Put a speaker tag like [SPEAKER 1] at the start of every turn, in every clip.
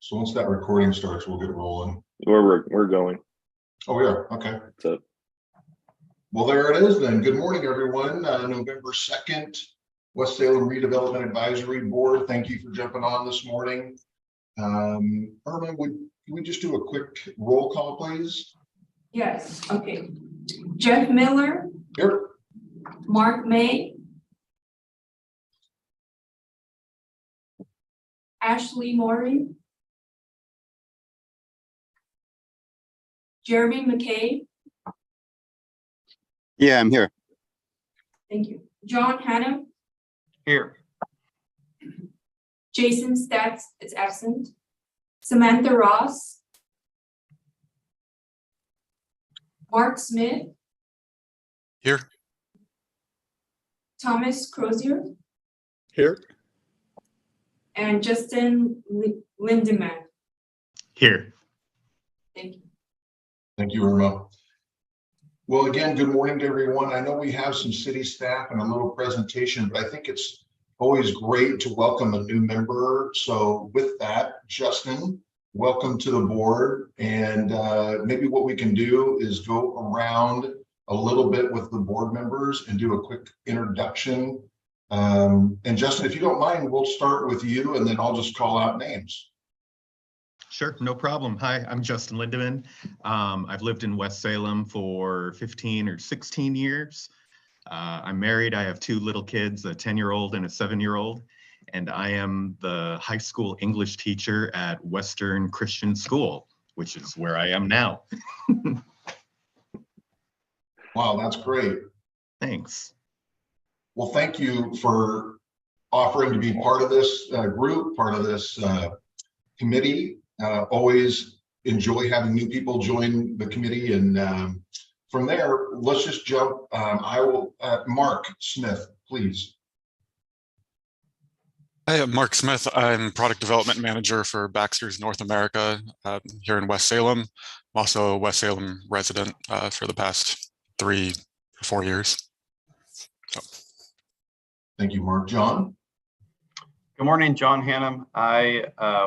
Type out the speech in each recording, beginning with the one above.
[SPEAKER 1] So once that recording starts, we'll get rolling.
[SPEAKER 2] We're going.
[SPEAKER 1] Oh, we are. Okay.
[SPEAKER 2] So,
[SPEAKER 1] Well, there it is then. Good morning, everyone. November 2nd, West Salem Redevelopment Advisory Board. Thank you for jumping on this morning. Irma, can we just do a quick roll call, please?
[SPEAKER 3] Yes. Okay. Jeff Miller.
[SPEAKER 1] Here.
[SPEAKER 3] Mark May. Ashley Morey. Jeremy McKay.
[SPEAKER 4] Yeah, I'm here.
[SPEAKER 3] Thank you. John Hannum.
[SPEAKER 5] Here.
[SPEAKER 3] Jason Stats is absent. Samantha Ross. Mark Smith.
[SPEAKER 6] Here.
[SPEAKER 3] Thomas Crozier.
[SPEAKER 6] Here.
[SPEAKER 3] And Justin Lindemann.
[SPEAKER 5] Here.
[SPEAKER 3] Thank you.
[SPEAKER 1] Thank you, Irma. Well, again, good morning to everyone. I know we have some city staff and a little presentation, but I think it's always great to welcome a new member. So with that, Justin, welcome to the board. And maybe what we can do is go around a little bit with the board members and do a quick introduction. And Justin, if you don't mind, we'll start with you and then I'll just call out names.
[SPEAKER 5] Sure, no problem. Hi, I'm Justin Lindemann. I've lived in West Salem for 15 or 16 years. I'm married. I have two little kids, a 10-year-old and a 7-year-old, and I am the high school English teacher at Western Christian School, which is where I am now.
[SPEAKER 1] Wow, that's great.
[SPEAKER 5] Thanks.
[SPEAKER 1] Well, thank you for offering to be part of this group, part of this committee. Always enjoy having new people join the committee. And from there, let's just jump. Mark Smith, please.
[SPEAKER 6] Hi, I'm Mark Smith. I'm product development manager for Baxter's North America here in West Salem. I'm also a West Salem resident for the past 3 or 4 years. So.
[SPEAKER 1] Thank you, Mark. John.
[SPEAKER 7] Good morning, John Hannum. I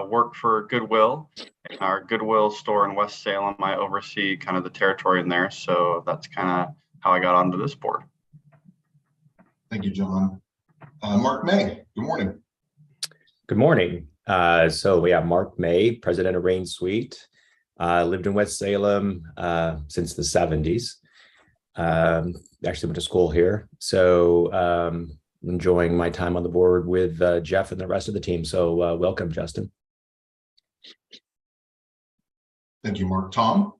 [SPEAKER 7] work for Goodwill, in our Goodwill store in West Salem. I oversee kind of the territory in there, so that's kind of how I got onto this board.
[SPEAKER 1] Thank you, John. Mark May, good morning.
[SPEAKER 8] Good morning. So we have Mark May, president of Rain Suite. Lived in West Salem since the 70s. Actually went to school here. So enjoying my time on the board with Jeff and the rest of the team. So welcome, Justin.
[SPEAKER 1] Thank you, Mark. Tom?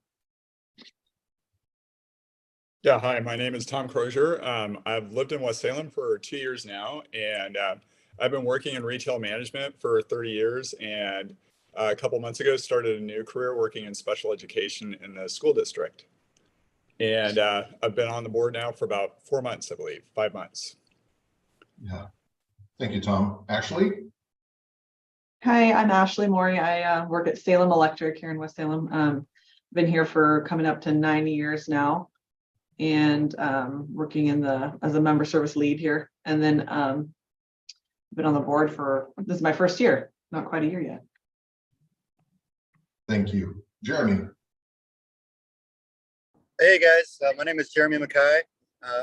[SPEAKER 9] Yeah, hi, my name is Tom Crozier. I've lived in West Salem for 2 years now, and I've been working in retail management for 30 years, and a couple months ago started a new career working in special education in the school district. And I've been on the board now for about 4 months, I believe, 5 months.
[SPEAKER 1] Yeah. Thank you, Tom. Ashley?
[SPEAKER 10] Hi, I'm Ashley Morey. I work at Salem Electric here in West Salem. Been here for coming up to 9 years now, and working as a member service lead here. And then been on the board this is my first year, not quite a year yet.
[SPEAKER 1] Thank you. Jeremy?
[SPEAKER 4] Hey guys, my name is Jeremy McKay.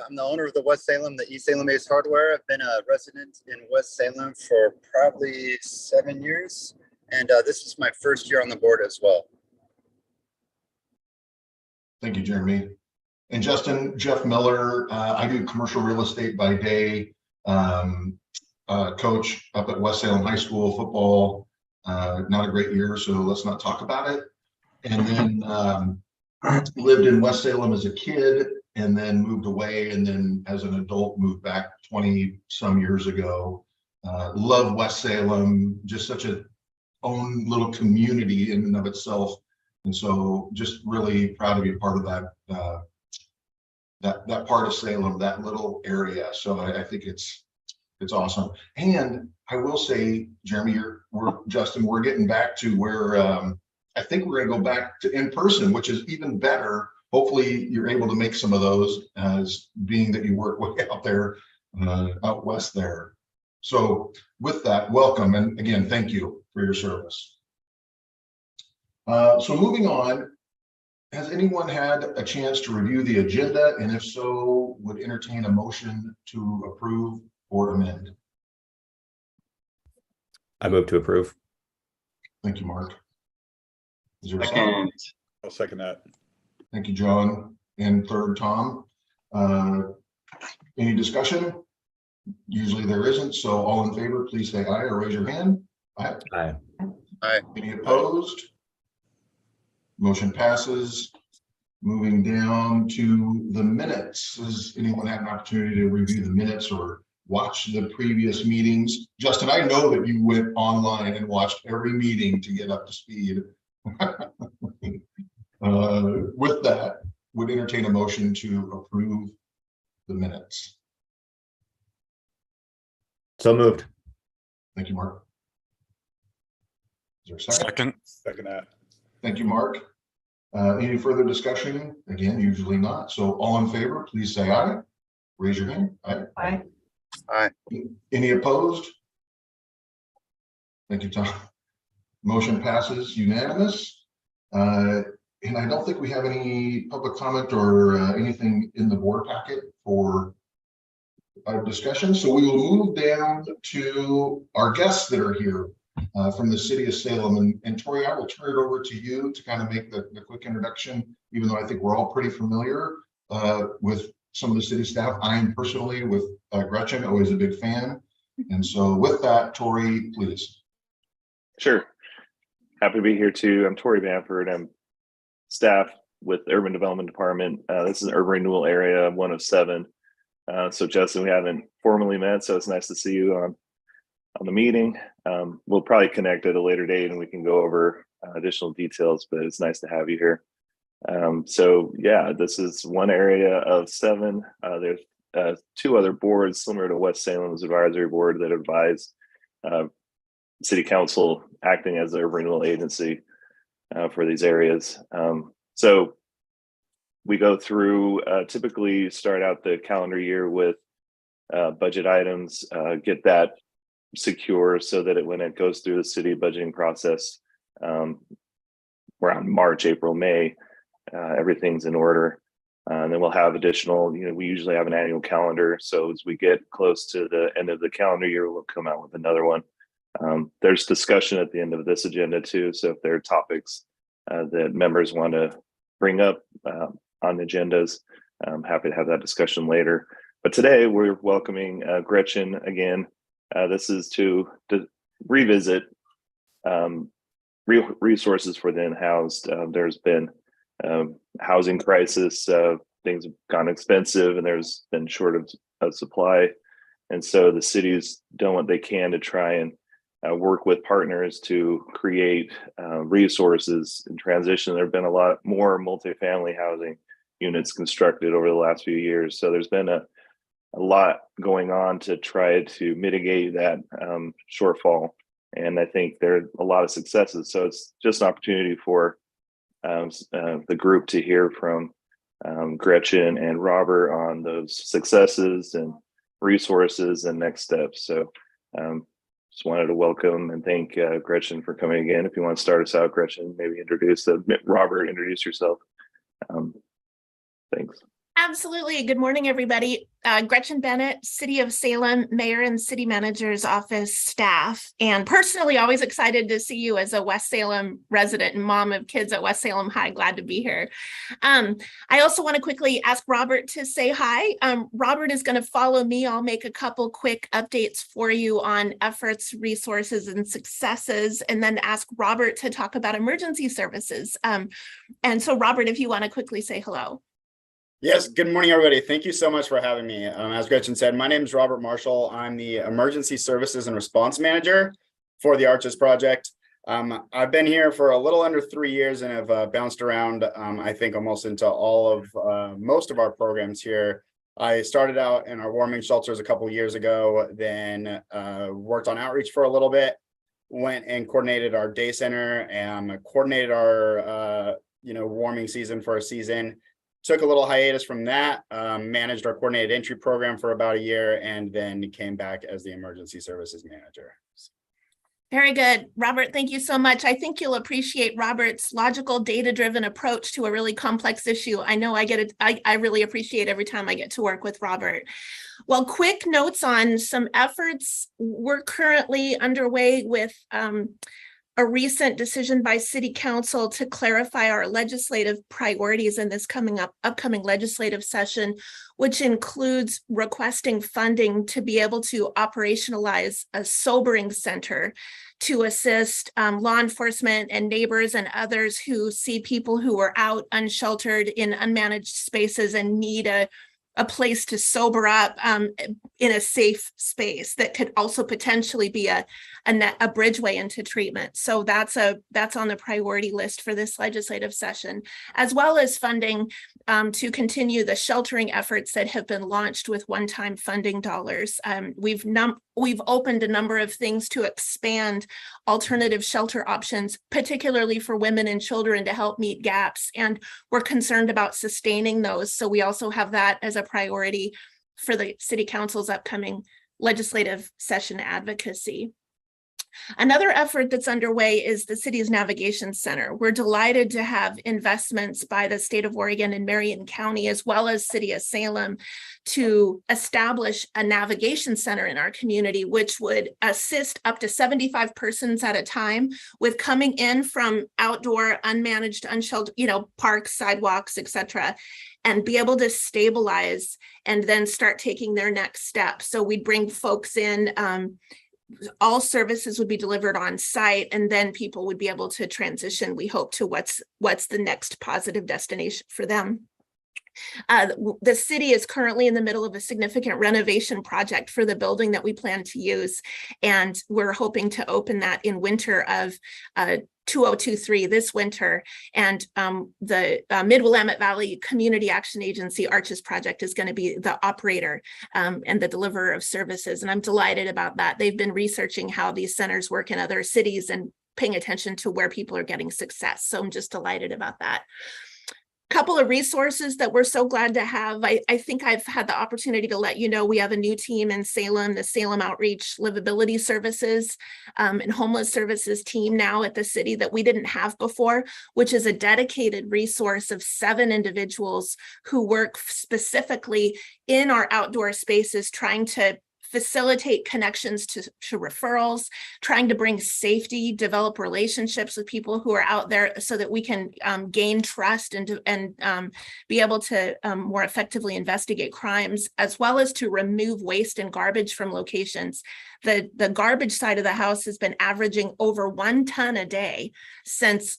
[SPEAKER 4] I'm the owner of the West Salem, the East Salem Ace Hardware. I've been a resident in West Salem for probably 7 years, and this is my first year on the board as well.
[SPEAKER 1] Thank you, Jeremy. And Justin, Jeff Miller, I do commercial real estate by day, coach up at West Salem High School football. Not a great year, so let's not talk about it. And then lived in West Salem as a kid, and then moved away, and then as an adult moved back 20 some years ago. Love West Salem, just such a own little community in and of itself. And so just really proud to be part of that that part of Salem, that little area. So I think it's awesome. And I will say, Jeremy, Justin, we're getting back to where I think we're going to go back to in person, which is even better. Hopefully you're able to make some of those, as being that you work way out there, out west there. So with that, welcome. And again, thank you for your service. So moving on, has anyone had a chance to review the agenda? And if so, would entertain a motion to approve or amend?
[SPEAKER 8] I move to approve.
[SPEAKER 1] Thank you, Mark. Is there a second?
[SPEAKER 7] Second.
[SPEAKER 9] I'll second that.
[SPEAKER 1] Thank you, John. And third, Tom. Any discussion? Usually there isn't. So all in favor, please say aye or raise your hand. Aye.
[SPEAKER 8] Aye.
[SPEAKER 4] Aye.
[SPEAKER 1] Any opposed? Motion passes. Moving down to the minutes. Does anyone have an opportunity to review the minutes or watch the previous meetings? Justin, I know that you went online and watched every meeting to get up to speed. With that, would entertain a motion to approve the minutes.
[SPEAKER 8] So moved.
[SPEAKER 1] Thank you, Mark. Is there a second?
[SPEAKER 6] Second.
[SPEAKER 9] Second that.
[SPEAKER 1] Thank you, Mark. Any further discussion? Again, usually not. So all in favor, please say aye. Raise your hand. Aye.
[SPEAKER 10] Aye.
[SPEAKER 4] Aye.
[SPEAKER 1] Any opposed? Thank you, Tom. Motion passes unanimous. And I don't think we have any public comment or anything in the board packet for our discussion. So we will move down to our guests that are here from the city of Salem. And Tori, I will turn it over to you to kind of make the quick introduction, even though I think we're all pretty familiar with some of the city staff. I am personally with Gretchen, always a big fan. And so with that, Tori, please.
[SPEAKER 2] Sure. Happy to be here too. I'm Tori Bamford. I'm staff with the Urban Development Department. This is an urban renewal area, one of 7. So Justin, we haven't formally met, so it's nice to see you on the meeting. We'll probably connect at a later date and we can go over additional details, but it's nice to have you here. So yeah, this is one area of 7. There's 2 other boards similar to West Salem's advisory board that advise city council acting as the urban renewal agency for these areas. So we go through, typically start out the calendar year with budget items, get that secure so that when it goes through the city budgeting process around March, April, May, everything's in order. And then we'll have additional, we usually have an annual calendar. So as we get close to the end of the calendar year, we'll come out with another one. There's discussion at the end of this agenda too. So if there are topics that members want to bring up on agendas, I'm happy to have that discussion later. But today we're welcoming Gretchen again. This is to revisit resources for the unhoused. There's been housing crisis, things have gone expensive and there's been shortage of supply. And so the city's done what they can to try and work with partners to create resources in transition. There have been a lot more multifamily housing units constructed over the last few years. So there's been a lot going on to try to mitigate that shortfall. And I think there are a lot of successes. So it's just an opportunity for the group to hear from Gretchen and Robert on those successes and resources and next steps. So just wanted to welcome and thank Gretchen for coming again. If you want to start us out, Gretchen, maybe Robert, introduce yourself. Thanks.
[SPEAKER 11] Absolutely. Good morning, everybody. Gretchen Bennett, City of Salem, Mayor and City Manager's Office staff, and personally always excited to see you as a West Salem resident and mom of kids at West Salem High. Glad to be here. I also want to quickly ask Robert to say hi. Robert is going to follow me. I'll make a couple quick updates for you on efforts, resources, and successes, and then ask Robert to talk about emergency services. And so Robert, if you want to quickly say hello.
[SPEAKER 12] Yes, good morning, everybody. Thank you so much for having me. As Gretchen said, my name is Robert Marshall. I'm the Emergency Services and Response Manager for the Arches Project. I've been here for a little under 3 years and have bounced around, I think, almost into all of most of our programs here. I started out in our warming shelters a couple of years ago, then worked on outreach for a little bit, went and coordinated our day center and coordinated our warming season for a season. Took a little hiatus from that, managed our coordinated entry program for about a year, and then came back as the emergency services manager.
[SPEAKER 11] Very good. Robert, thank you so much. I think you'll appreciate Robert's logical, data-driven approach to a really complex issue. I know I get it. I really appreciate every time I get to work with Robert. Well, quick notes on some efforts. We're currently underway with a recent decision by City Council to clarify our legislative priorities in this upcoming legislative session, which includes requesting funding to be able to operationalize a sobering center to assist law enforcement and neighbors and others who see people who are out unsheltered in unmanaged spaces and need a place to sober up in a safe space that could also potentially be a bridgeway into treatment. So that's on the priority list for this legislative session, as well as funding to continue the sheltering efforts that have been launched with one-time funding dollars. We've opened a number of things to expand alternative shelter options, particularly for women and children, to help meet gaps. And we're concerned about sustaining those. So we also have that as a priority for the City Council's upcoming legislative session advocacy. Another effort that's underway is the city's navigation center. We're delighted to have investments by the state of Oregon and Marion County, as well as City of Salem, to establish a navigation center in our community, which would assist up to 75 persons at a time with coming in from outdoor, unmanaged, unsheltered, parks, sidewalks, etc., and be able to stabilize and then start taking their next step. So we'd bring folks in, all services would be delivered on site, and then people would be able to transition, we hope, to what's the next positive destination for them. The city is currently in the middle of a significant renovation project for the building that we plan to use, and we're hoping to open that in winter of 2023, this winter. And the Mid-Willamette Valley Community Action Agency Arches Project is going to be the operator and the deliverer of services. And I'm delighted about that. They've been researching how these centers work in other cities and paying attention to where people are getting success. So I'm just delighted about that. Couple of resources that we're so glad to have. I think I've had the opportunity to let you know we have a new team in Salem, the Salem Outreach Livability Services and Homeless Services team now at the city that we didn't have before, which is a dedicated resource of 7 individuals who work specifically in our outdoor spaces, trying to facilitate connections to referrals, trying to bring safety, develop relationships with people who are out there so that we can gain trust and be able to more effectively investigate crimes, as well as to remove waste and garbage from locations. The garbage side of the house has been averaging over 1 ton a day since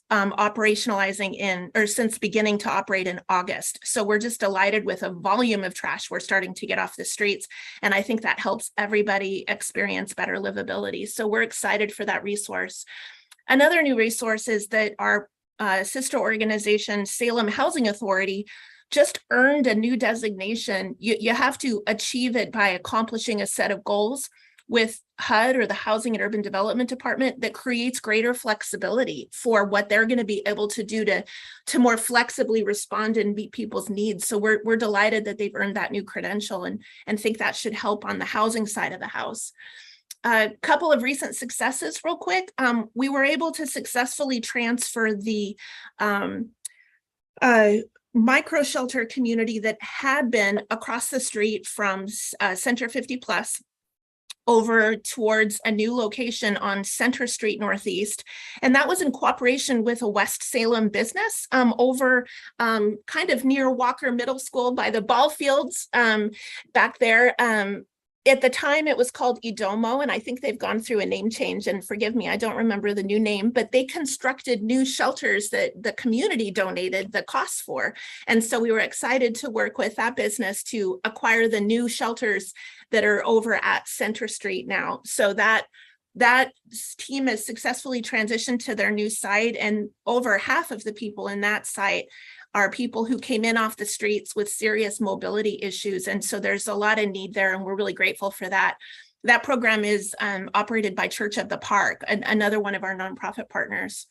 [SPEAKER 11] since beginning to operate in August. So we're just delighted with a volume of trash we're starting to get off the streets. And I think that helps everybody experience better livability. So we're excited for that resource. Another new resource is that our sister organization, Salem Housing Authority, just earned a new designation. You have to achieve it by accomplishing a set of goals with HUD, or the Housing and Urban Development Department, that creates greater flexibility for what they're going to be able to do to more flexibly respond and meet people's needs. So we're delighted that they've earned that new credential and think that should help on the housing side of the house. A couple of recent successes real quick. We were able to successfully transfer the micro shelter community that had been across the street from Center 50 Plus over towards a new location on Center Street Northeast. And that was in cooperation with a West Salem business over kind of near Walker Middle School by the ball fields back there. At the time, it was called Edomo, and I think they've gone through a name change, and forgive me, I don't remember the new name, but they constructed new shelters that the community donated the costs for. And so we were excited to work with that business to acquire the new shelters that are over at Center Street now. So that team has successfully transitioned to their new site, and over half of the people in that site are people who came in off the streets with serious mobility issues. And so there's a lot of need there, and we're really grateful for that. That program is operated by Church of the Park, another one of our nonprofit partners.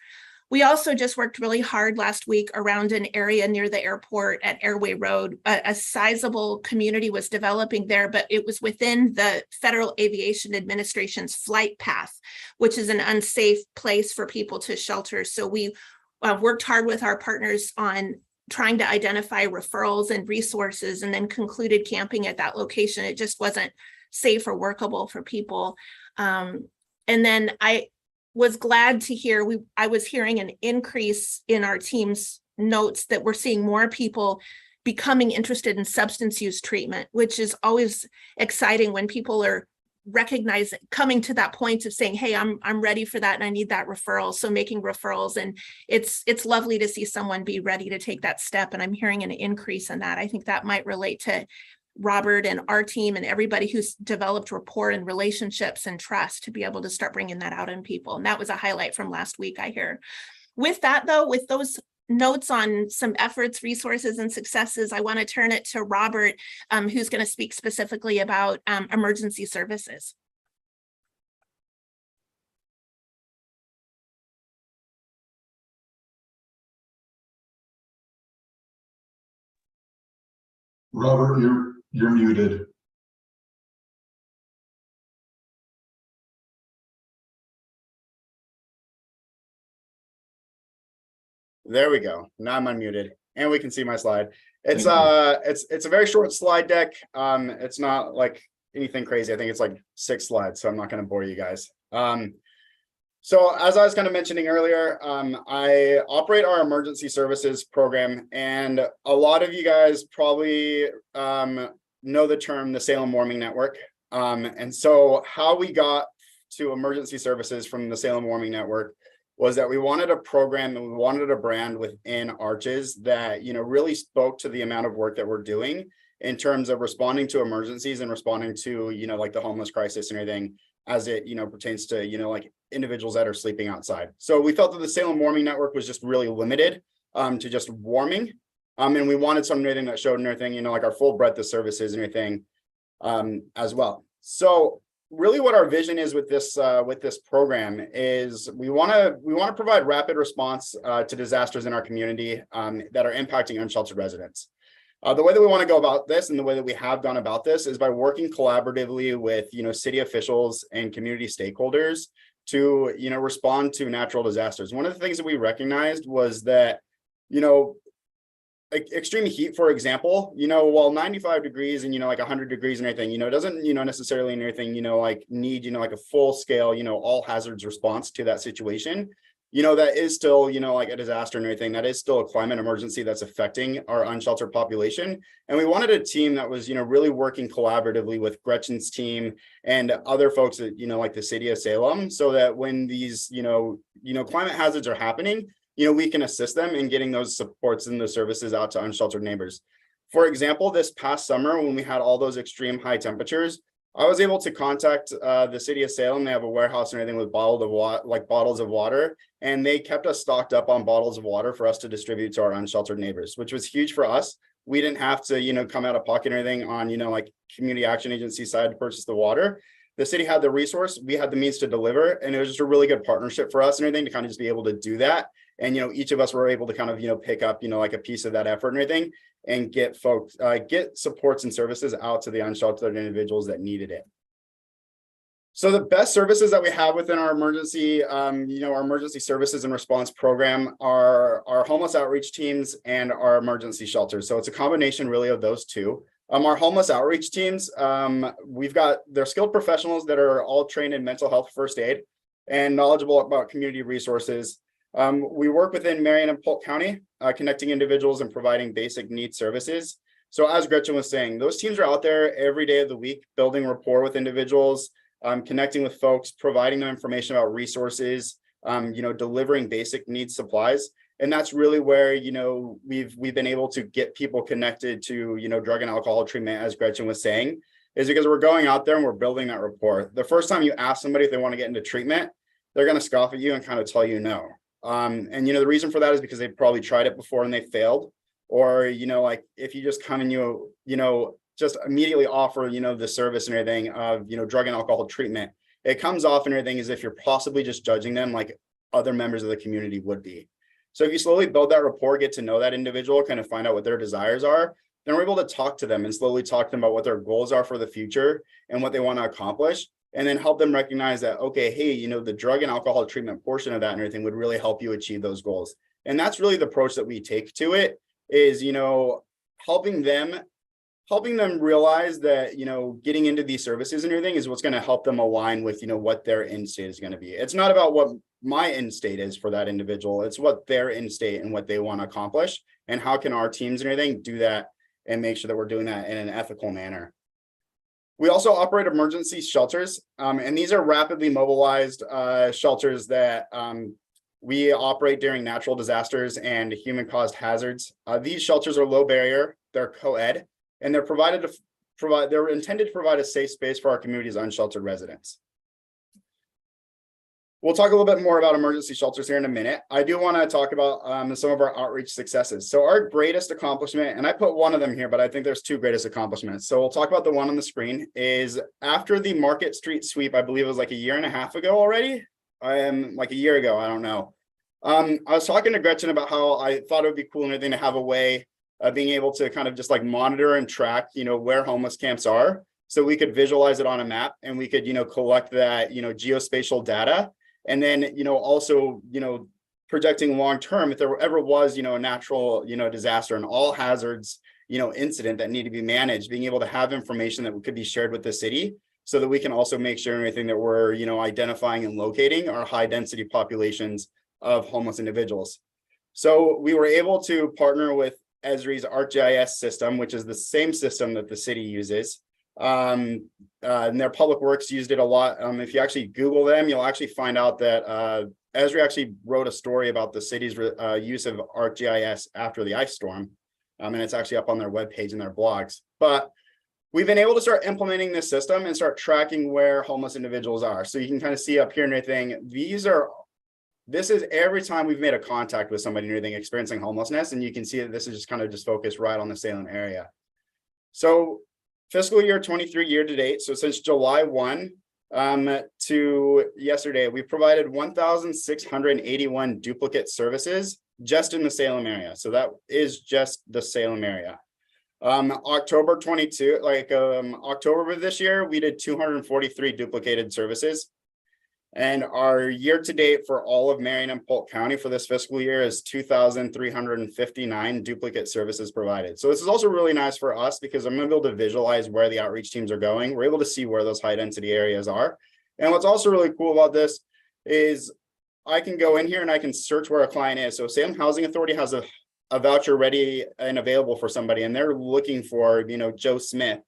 [SPEAKER 11] We also just worked really hard last week around an area near the airport at Airway Road. A sizable community was developing there, but it was within the Federal Aviation Administration's flight path, which is an unsafe place for people to shelter. So we worked hard with our partners on trying to identify referrals and resources, and then concluded camping at that location. It just wasn't safe or workable for people. And then I was glad to hear, I was hearing an increase in our team's notes that we're seeing more people becoming interested in substance use treatment, which is always exciting when people are recognizing, coming to that point of saying, hey, I'm ready for that and I need that referral. So making referrals, and it's lovely to see someone be ready to take that step. And I'm hearing an increase in that. I think that might relate to Robert and our team and everybody who's developed rapport and relationships and trust to be able to start bringing that out in people. And that was a highlight from last week, I hear. With that though, with those notes on some efforts, resources, and successes, I want to turn it to Robert, who's going to speak specifically about emergency services.
[SPEAKER 1] Robert, you're muted.
[SPEAKER 12] There we go. Now I'm unmuted and we can see my slide. It's a very short slide deck. It's not like anything crazy. I think it's like 6 slides, so I'm not going to bore you guys. So as I was kind of mentioning earlier, I operate our emergency services program, and a lot of you guys probably know the term the Salem Warming Network. And so how we got to emergency services from the Salem Warming Network was that we wanted a program and we wanted a brand within Arches that, you know, really spoke to the amount of work that we're doing in terms of responding to emergencies and responding to, you know, like the homeless crisis and everything as it, you know, pertains to, you know, like individuals that are sleeping outside. So we felt that the Salem Warming Network was just really limited to just warming. And we wanted something that showed and everything, you know, like our full breadth of services and everything as well. So really what our vision is with this program is we want to provide rapid response to disasters in our community that are impacting unsheltered residents. The way that we want to go about this and the way that we have gone about this is by working collaboratively with, you know, city officials and community stakeholders to, you know, respond to natural disasters. One of the things that we recognized was that, you know, extreme heat, for example, you know, while 95 degrees and, you know, like 100 degrees and everything, you know, doesn't, you know, necessarily and everything, you know, like need, you know, like a full scale, you know, all hazards response to that situation. You know, that is still, you know, like a disaster and everything. That is still a climate emergency that's affecting our unsheltered population. And we wanted a team that was, you know, really working collaboratively with Gretchen's team and other folks at, you know, like the city of Salem, so that when these, you know, climate hazards are happening, you know, we can assist them in getting those supports and the services out to unsheltered neighbors. For example, this past summer, when we had all those extreme high temperatures, I was able to contact the city of Salem. They have a warehouse and everything with bottles of water, and they kept us stocked up on bottles of water for us to distribute to our unsheltered neighbors, which was huge for us. We didn't have to, you know, come out of pocket or anything on, you know, like community action agency side to purchase the water. The city had the resource, we had the means to deliver, and it was just a really good partnership for us and everything to kind of just be able to do that. And, you know, each of us were able to kind of, you know, pick up, you know, like a piece of that effort and everything and get folks, get supports and services out to the unsheltered individuals that needed it. So the best services that we have within our emergency, you know, our emergency services and response program are our homeless outreach teams and our emergency shelters. So it's a combination really of those two. Our homeless outreach teams, they're skilled professionals that are all trained in mental health first aid and knowledgeable about community resources. We work within Marion and Polk County, connecting individuals and providing basic needs services. So as Gretchen was saying, those teams are out there every day of the week, building rapport with individuals, connecting with folks, providing them information about resources, you know, delivering basic needs supplies. And that's really where, you know, we've been able to get people connected to, you know, drug and alcohol treatment, as Gretchen was saying, is because we're going out there and we're building that rapport. The first time you ask somebody if they want to get into treatment, they're going to scoff at you and kind of tell you no. And, you know, the reason for that is because they've probably tried it before and they failed. Or, you know, like if you just come and you know, just immediately offer, you know, the service and everything of, you know, drug and alcohol treatment, it comes off and everything as if you're possibly just judging them like other members of the community would be. So if you slowly build that rapport, get to know that individual, kind of find out what their desires are, then we're able to talk to them and slowly talk to them about what their goals are for the future and what they want to accomplish, and then help them recognize that, okay, hey, you know, the drug and alcohol treatment portion of that and everything would really help you achieve those goals. And that's really the approach that we take to it, is, you know, helping them realize that, you know, getting into these services and everything is what's going to help them align with, you know, what their end state is going to be. It's not about what my end state is for that individual. It's what their end state and what they want to accomplish, and how can our teams and everything do that and make sure that we're doing that in an ethical manner. We also operate emergency shelters, and these are rapidly mobilized shelters that we operate during natural disasters and human-caused hazards. These shelters are low barrier, they're co-ed, and they're intended to provide a safe space for our community's unsheltered residents. We'll talk a little bit more about emergency shelters here in a minute. I do want to talk about some of our outreach successes. So our greatest accomplishment, and I put one of them here, but I think there's two greatest accomplishments. So we'll talk about the one on the screen, is after the Market Street sweep, I believe it was like a year and a half ago already. Like a year ago, I don't know. I was talking to Gretchen about how I thought it would be cool and everything to have a way of being able to kind of just like monitor and track, you know, where homeless camps are, so we could visualize it on a map and we could, you know, collect that, you know, geospatial data. And then, you know, also, you know, projecting long term, if there ever was, you know, a natural, you know, disaster and all hazards, you know, incident that need to be managed, being able to have information that could be shared with the city, so that we can also make sure everything that we're, you know, identifying and locating are high density populations of homeless individuals. So we were able to partner with Esri's ArcGIS system, which is the same system that the city uses. And their public works used it a lot. If you actually Google them, you'll actually find out that Esri actually wrote a story about the city's use of ArcGIS after the ice storm. And it's actually up on their webpage and their blogs. But we've been able to start implementing this system and start tracking where homeless individuals are. So you can kind of see up here and everything. This is every time we've made a contact with somebody and everything experiencing homelessness. And you can see that this is just kind of just focused right on the Salem area. So fiscal year 23 year to date, so since July 1 to yesterday, we provided 1,681 duplicate services just in the Salem area. So that is just the Salem area. October 22, October of this year, we did 243 duplicated services. And our year to date for all of Marion and Polk County for this fiscal year is 2,359 duplicate services provided. So this is also really nice for us because I'm going to be able to visualize where the outreach teams are going. We're able to see where those high density areas are. And what's also really cool about this is I can go in here and I can search where a client is. So Salem Housing Authority has a voucher ready and available for somebody, and they're looking for, you know, Joe Smith.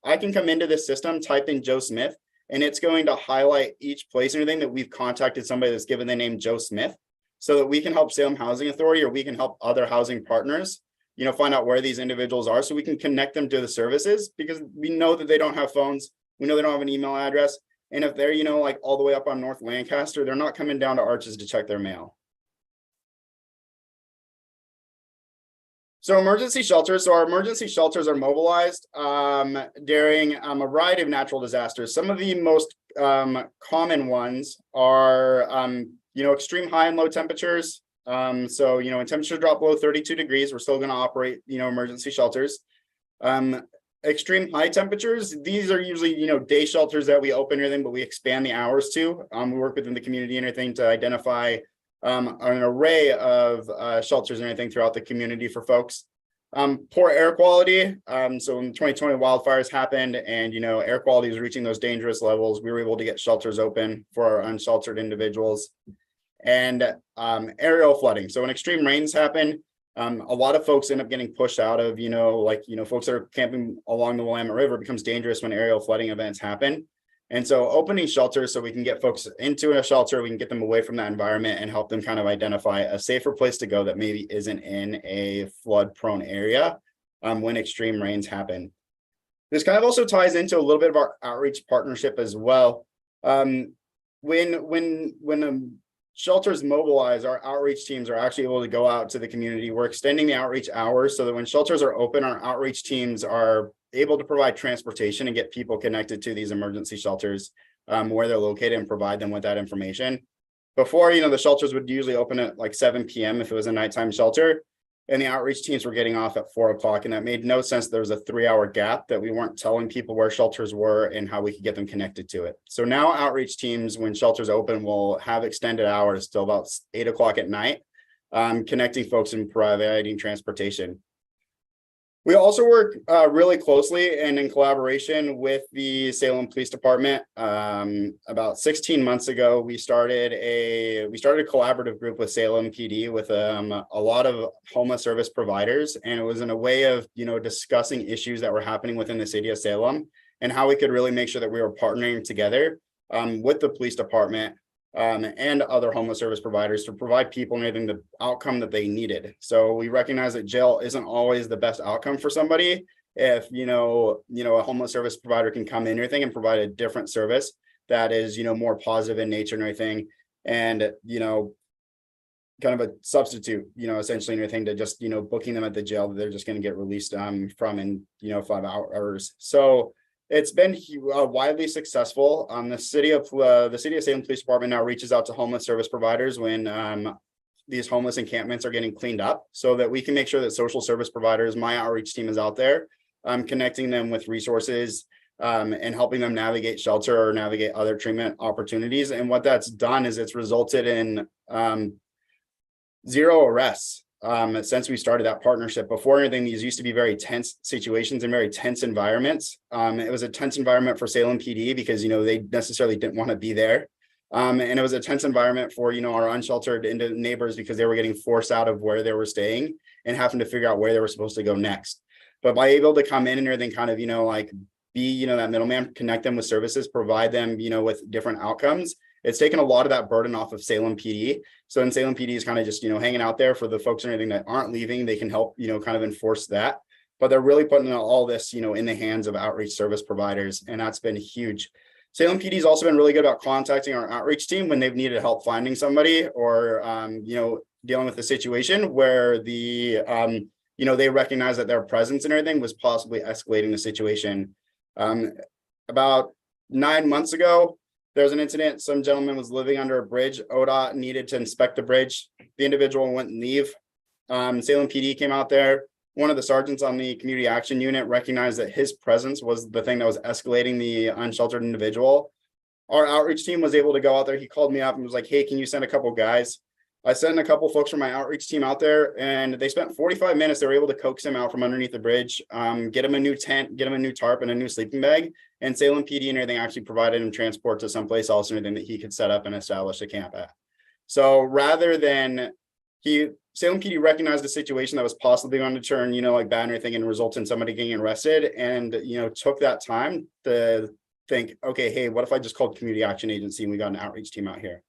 [SPEAKER 12] I can come into this system, type in Joe Smith, and it's going to highlight each place and everything that we've contacted somebody that's given the name Joe Smith, so that we can help Salem Housing Authority, or we can help other housing partners, you know, find out where these individuals are, so we can connect them to the services, because we know that they don't have phones. We know they don't have an email address. And if they're, you know, like all the way up on North Lancaster, they're not coming down to Arches to check their mail. So emergency shelters. So our emergency shelters are mobilized during a variety of natural disasters. Some of the most common ones are, you know, extreme high and low temperatures. So, you know, when temperatures drop below 32 degrees, we're still going to operate, you know, emergency shelters. Extreme high temperatures, these are usually, you know, day shelters that we open and everything, but we expand the hours to. We work within the community and everything to identify an array of shelters and everything throughout the community for folks. Poor air quality. So when 2020 wildfires happened and, you know, air quality is reaching those dangerous levels, we were able to get shelters open for our unsheltered individuals. And aerial flooding. So when extreme rains happen, a lot of folks end up getting pushed out of, you know, like, you know, folks that are camping along the Willamette River becomes dangerous when aerial flooding events happen. And so opening shelters so we can get folks into a shelter, we can get them away from that environment and help them kind of identify a safer place to go that maybe isn't in a flood prone area when extreme rains happen. This kind of also ties into a little bit of our outreach partnership as well. When shelters mobilize, our outreach teams are actually able to go out to the community. We're extending the outreach hours so that when shelters are open, our outreach teams are able to provide transportation and get people connected to these emergency shelters where they're located and provide them with that information. before, the shelters would usually open at like 7 p.m. if it was a nighttime shelter. And the outreach teams were getting off at 4 o'clock. And that made no sense. There was a 3-hour gap that we weren't telling people where shelters were and how we could get them connected to it. So now outreach teams, when shelters open, will have extended hours till about 8 o'clock at night, connecting folks and providing transportation. We also work really closely and in collaboration with the Salem Police Department. About 16 months ago, we started a collaborative group with Salem PD with a lot of homeless service providers, and it was in a way of discussing issues that were happening within the city of Salem and how we could really make sure that we were partnering together with the police department and other homeless service providers to provide people anything the outcome that they needed. So we recognize that jail isn't always the best outcome for somebody. If a homeless service provider can come in and everything and provide a different service that is more positive in nature and everything, and kind of a substitute, essentially and everything to just booking them at the jail that they're just going to get released from in 5 hours. So it's been widely successful. The city of Salem Police Department now reaches out to homeless service providers when these homeless encampments are getting cleaned up, so that we can make sure that social service providers, my outreach team, is out there, connecting them with resources and helping them navigate shelter or navigate other treatment opportunities. And what that's done is it's resulted in 0 arrests. Since we started that partnership. Before anything, these used to be very tense situations and very tense environments. It was a tense environment for Salem PD because they necessarily didn't want to be there, and it was a tense environment for our unsheltered neighbors because they were getting forced out of where they were staying and having to figure out where they were supposed to go next. But by able to come in and everything, kind of be that middleman, connect them with services, provide them with different outcomes, it's taken a lot of that burden off of Salem PD. So in Salem PD is kind of just, hanging out there for the folks or anything that aren't leaving. They can help, kind of enforce that. But they're really putting all this, in the hands of outreach service providers. And that's been huge. Salem PD has also been really good about contacting our outreach team when they've needed help finding somebody or, dealing with a situation where they recognize that their presence and everything was possibly escalating the situation. About 9 months ago, there's an incident. Some gentleman was living under a bridge. ODOT needed to inspect the bridge. The individual went and leave. Salem PD came out there. One of the sergeants on the community action unit recognized that his presence was the thing that was escalating the unsheltered individual. Our outreach team was able to go out there. He called me up and was like, hey, can you send a couple guys? I sent a couple folks from my outreach team out there, and they spent 45 minutes. They were able to coax him out from underneath the bridge, get him a new tent, get him a new tarp and a new sleeping bag. And Salem PD and everything actually provided him transport to someplace else and everything that he could set up and establish a camp at. So rather than Salem PD recognized the situation that was possibly going to turn, like bad and everything and result in somebody getting arrested, and, took that time to think, okay, hey, what if I just called community action agency and we got an outreach team out here?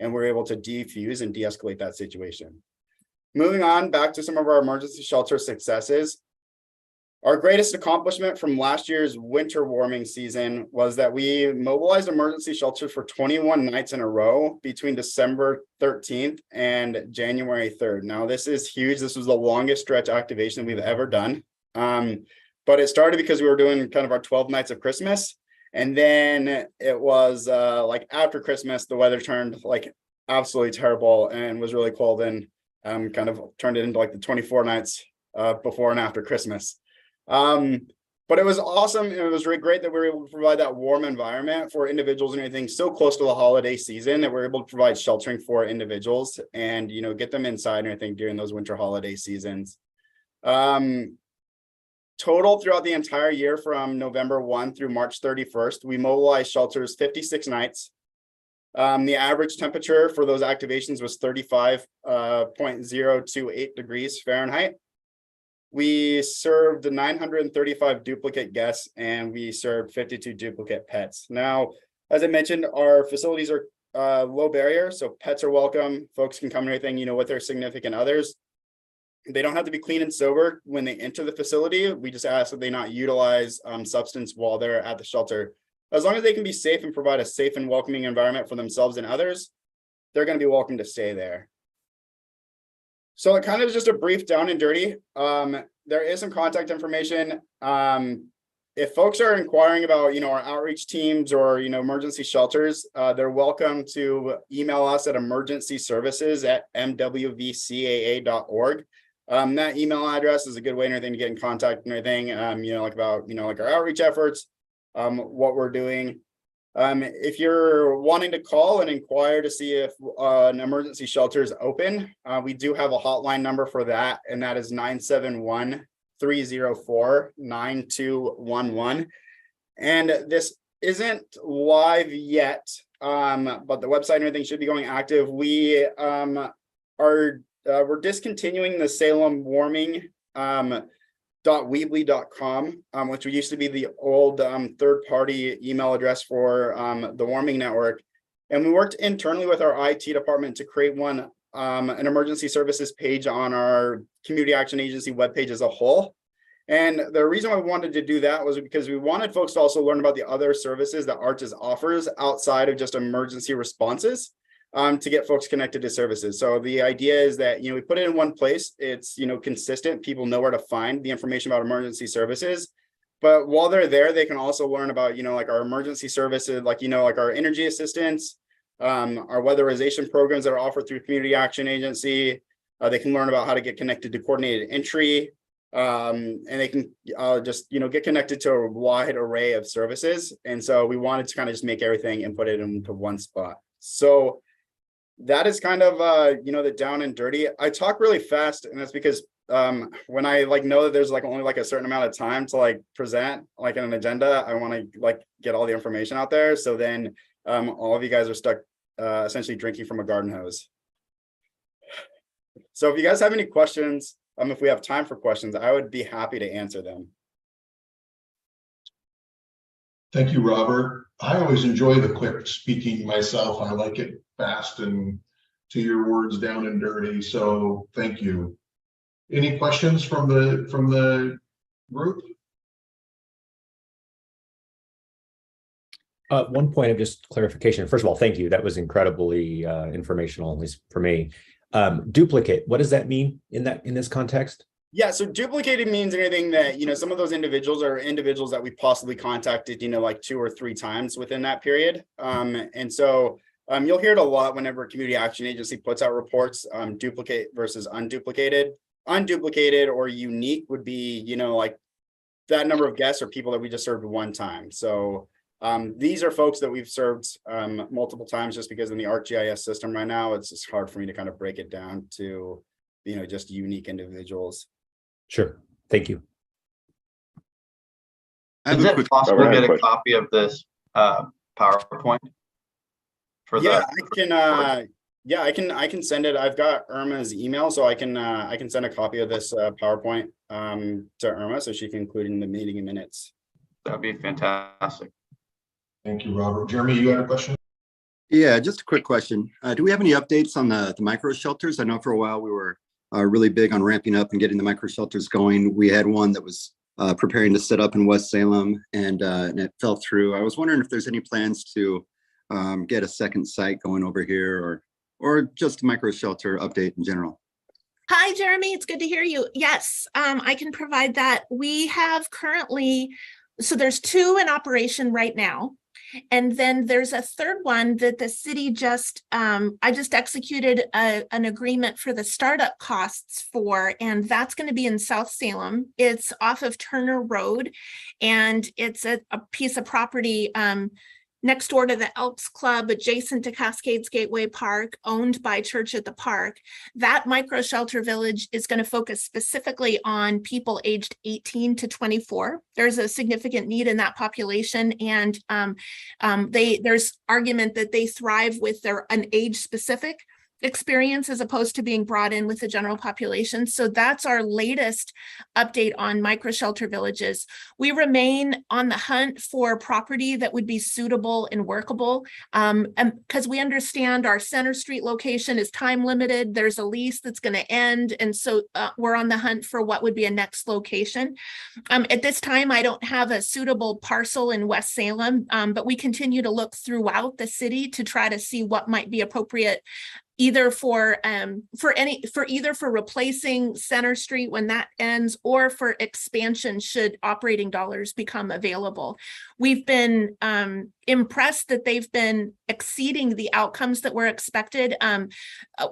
[SPEAKER 12] And we're able to defuse and de-escalate that situation. Moving on back to some of our emergency shelter successes. Our greatest accomplishment from last year's winter warming season was that we mobilized emergency shelters for 21 nights in a row between December 13th and January 3rd. Now, this is huge. This was the longest stretch activation we've ever done. But it started because we were doing kind of our 12 nights of Christmas. And then it was like after Christmas, the weather turned like absolutely terrible and was really cold, and kind of turned it into like the 24 nights before and after Christmas. But it was awesome. It was really great that we were able to provide that warm environment for individuals and everything so close to the holiday season that we're able to provide sheltering for individuals and, get them inside and everything during those winter holiday seasons. Total throughout the entire year from November 1 through March 31st, we mobilized shelters 56 nights. The average temperature for those activations was 35.028 degrees Fahrenheit. We served 935 duplicate guests and we served 52 duplicate pets. Now, as I mentioned, our facilities are low barrier, so pets are welcome. Folks can come and everything, with their significant others. They don't have to be clean and sober when they enter the facility. We just ask that they not utilize substance while they're at the shelter. As long as they can be safe and provide a safe and welcoming environment for themselves and others, they're going to be welcome to stay there. So it kind of is just a brief down and dirty. There is some contact information. if folks are inquiring about, our outreach teams or, emergency shelters, they're welcome to email us at emergencyservices@mwvcaa.org. That email address is a good way and everything to get in contact and everything, like our outreach efforts, what we're doing. If you're wanting to call and inquire to see if an emergency shelter is open, we do have a hotline number for that, and that is 971-304-9211. And this isn't live yet, but the website and everything should be going active. We're discontinuing the Salem warming .weebly.com, which used to be the old third-party email address for the warming network. And we worked internally with our IT department to create an emergency services page on our community action agency webpage as a whole. And the reason why we wanted to do that was because we wanted folks to also learn about the other services that ARCHES offers outside of just emergency responses, to get folks connected to services. So the idea is that, we put it in one place. It's, consistent. People know where to find the information about emergency services. But while they're there, they can also learn about, like our emergency services, like our energy assistance, our weatherization programs that are offered through Community Action Agency. They can learn about how to get connected to coordinated entry. And they can just, get connected to a wide array of services. And so we wanted to kind of just make everything and put it into one spot. So that is kind of, the down and dirty. I talk really fast, and that's because when I know that there's only a certain amount of time to present an agenda, I want to get all the information out there. So then all of you guys are stuck essentially drinking from a garden hose. So if you guys have any questions, if we have time for questions, I would be happy to answer them.
[SPEAKER 1] Thank you, Robert. I always enjoy the quick speaking myself. I like it fast and to your words, down and dirty. So thank you. Any questions from the group?
[SPEAKER 8] One point of just clarification. First of all, thank you. That was incredibly informational, at least for me. Duplicate. What does that mean in this context?
[SPEAKER 12] Yeah, so duplicated means anything that, some of those individuals are individuals that we possibly contacted, 2 or 3 times within that period. And so you'll hear it a lot whenever a community action agency puts out reports, duplicate versus unduplicated. Unduplicated or unique would be, that number of guests or people that we just served one time. So these are folks that we've served multiple times, just because in the ArcGIS system right now, it's just hard for me to kind of break it down to, just unique individuals.
[SPEAKER 8] Sure. Thank you.
[SPEAKER 7] Is it possible to get a copy of this PowerPoint?
[SPEAKER 12] Yeah, I can send it. I've got Irma's email, so I can send a copy of this PowerPoint to Irma, so she can include it in the meeting minutes.
[SPEAKER 7] That'd be fantastic.
[SPEAKER 1] Thank you, Robert. Jeremy, you had a question?
[SPEAKER 13] Yeah, just a quick question. Do we have any updates on the micro shelters? I know for a while we were really big on ramping up and getting the micro shelters going. We had one that was preparing to set up in West Salem, and it fell through. I was wondering if there's any plans to get a second site going over here, or just a micro shelter update in general.
[SPEAKER 11] Hi, Jeremy. It's good to hear you. Yes, I can provide that. We have currently, so there's 2 in operation right now. And then there's a third one that the city I just executed an agreement for the startup costs for, and that's going to be in South Salem. It's off of Turner Road, and it's a piece of property next door to the Elks Club, adjacent to Cascades Gateway Park, owned by Church at the Park. That micro shelter village is going to focus specifically on people aged 18 to 24. There's a significant need in that population, and there's argument that they thrive with an age-specific experience as opposed to being brought in with the general population. So that's our latest update on micro shelter villages. We remain on the hunt for property that would be suitable and workable, and because we understand our Center Street location is time limited. There's a lease that's going to end, and so we're on the hunt for what would be a next location. At this time, I don't have a suitable parcel in West Salem, but we continue to look throughout the city to try to see what might be appropriate either for replacing Center Street when that ends, or for expansion should operating dollars become available. We've been impressed that they've been exceeding the outcomes that were expected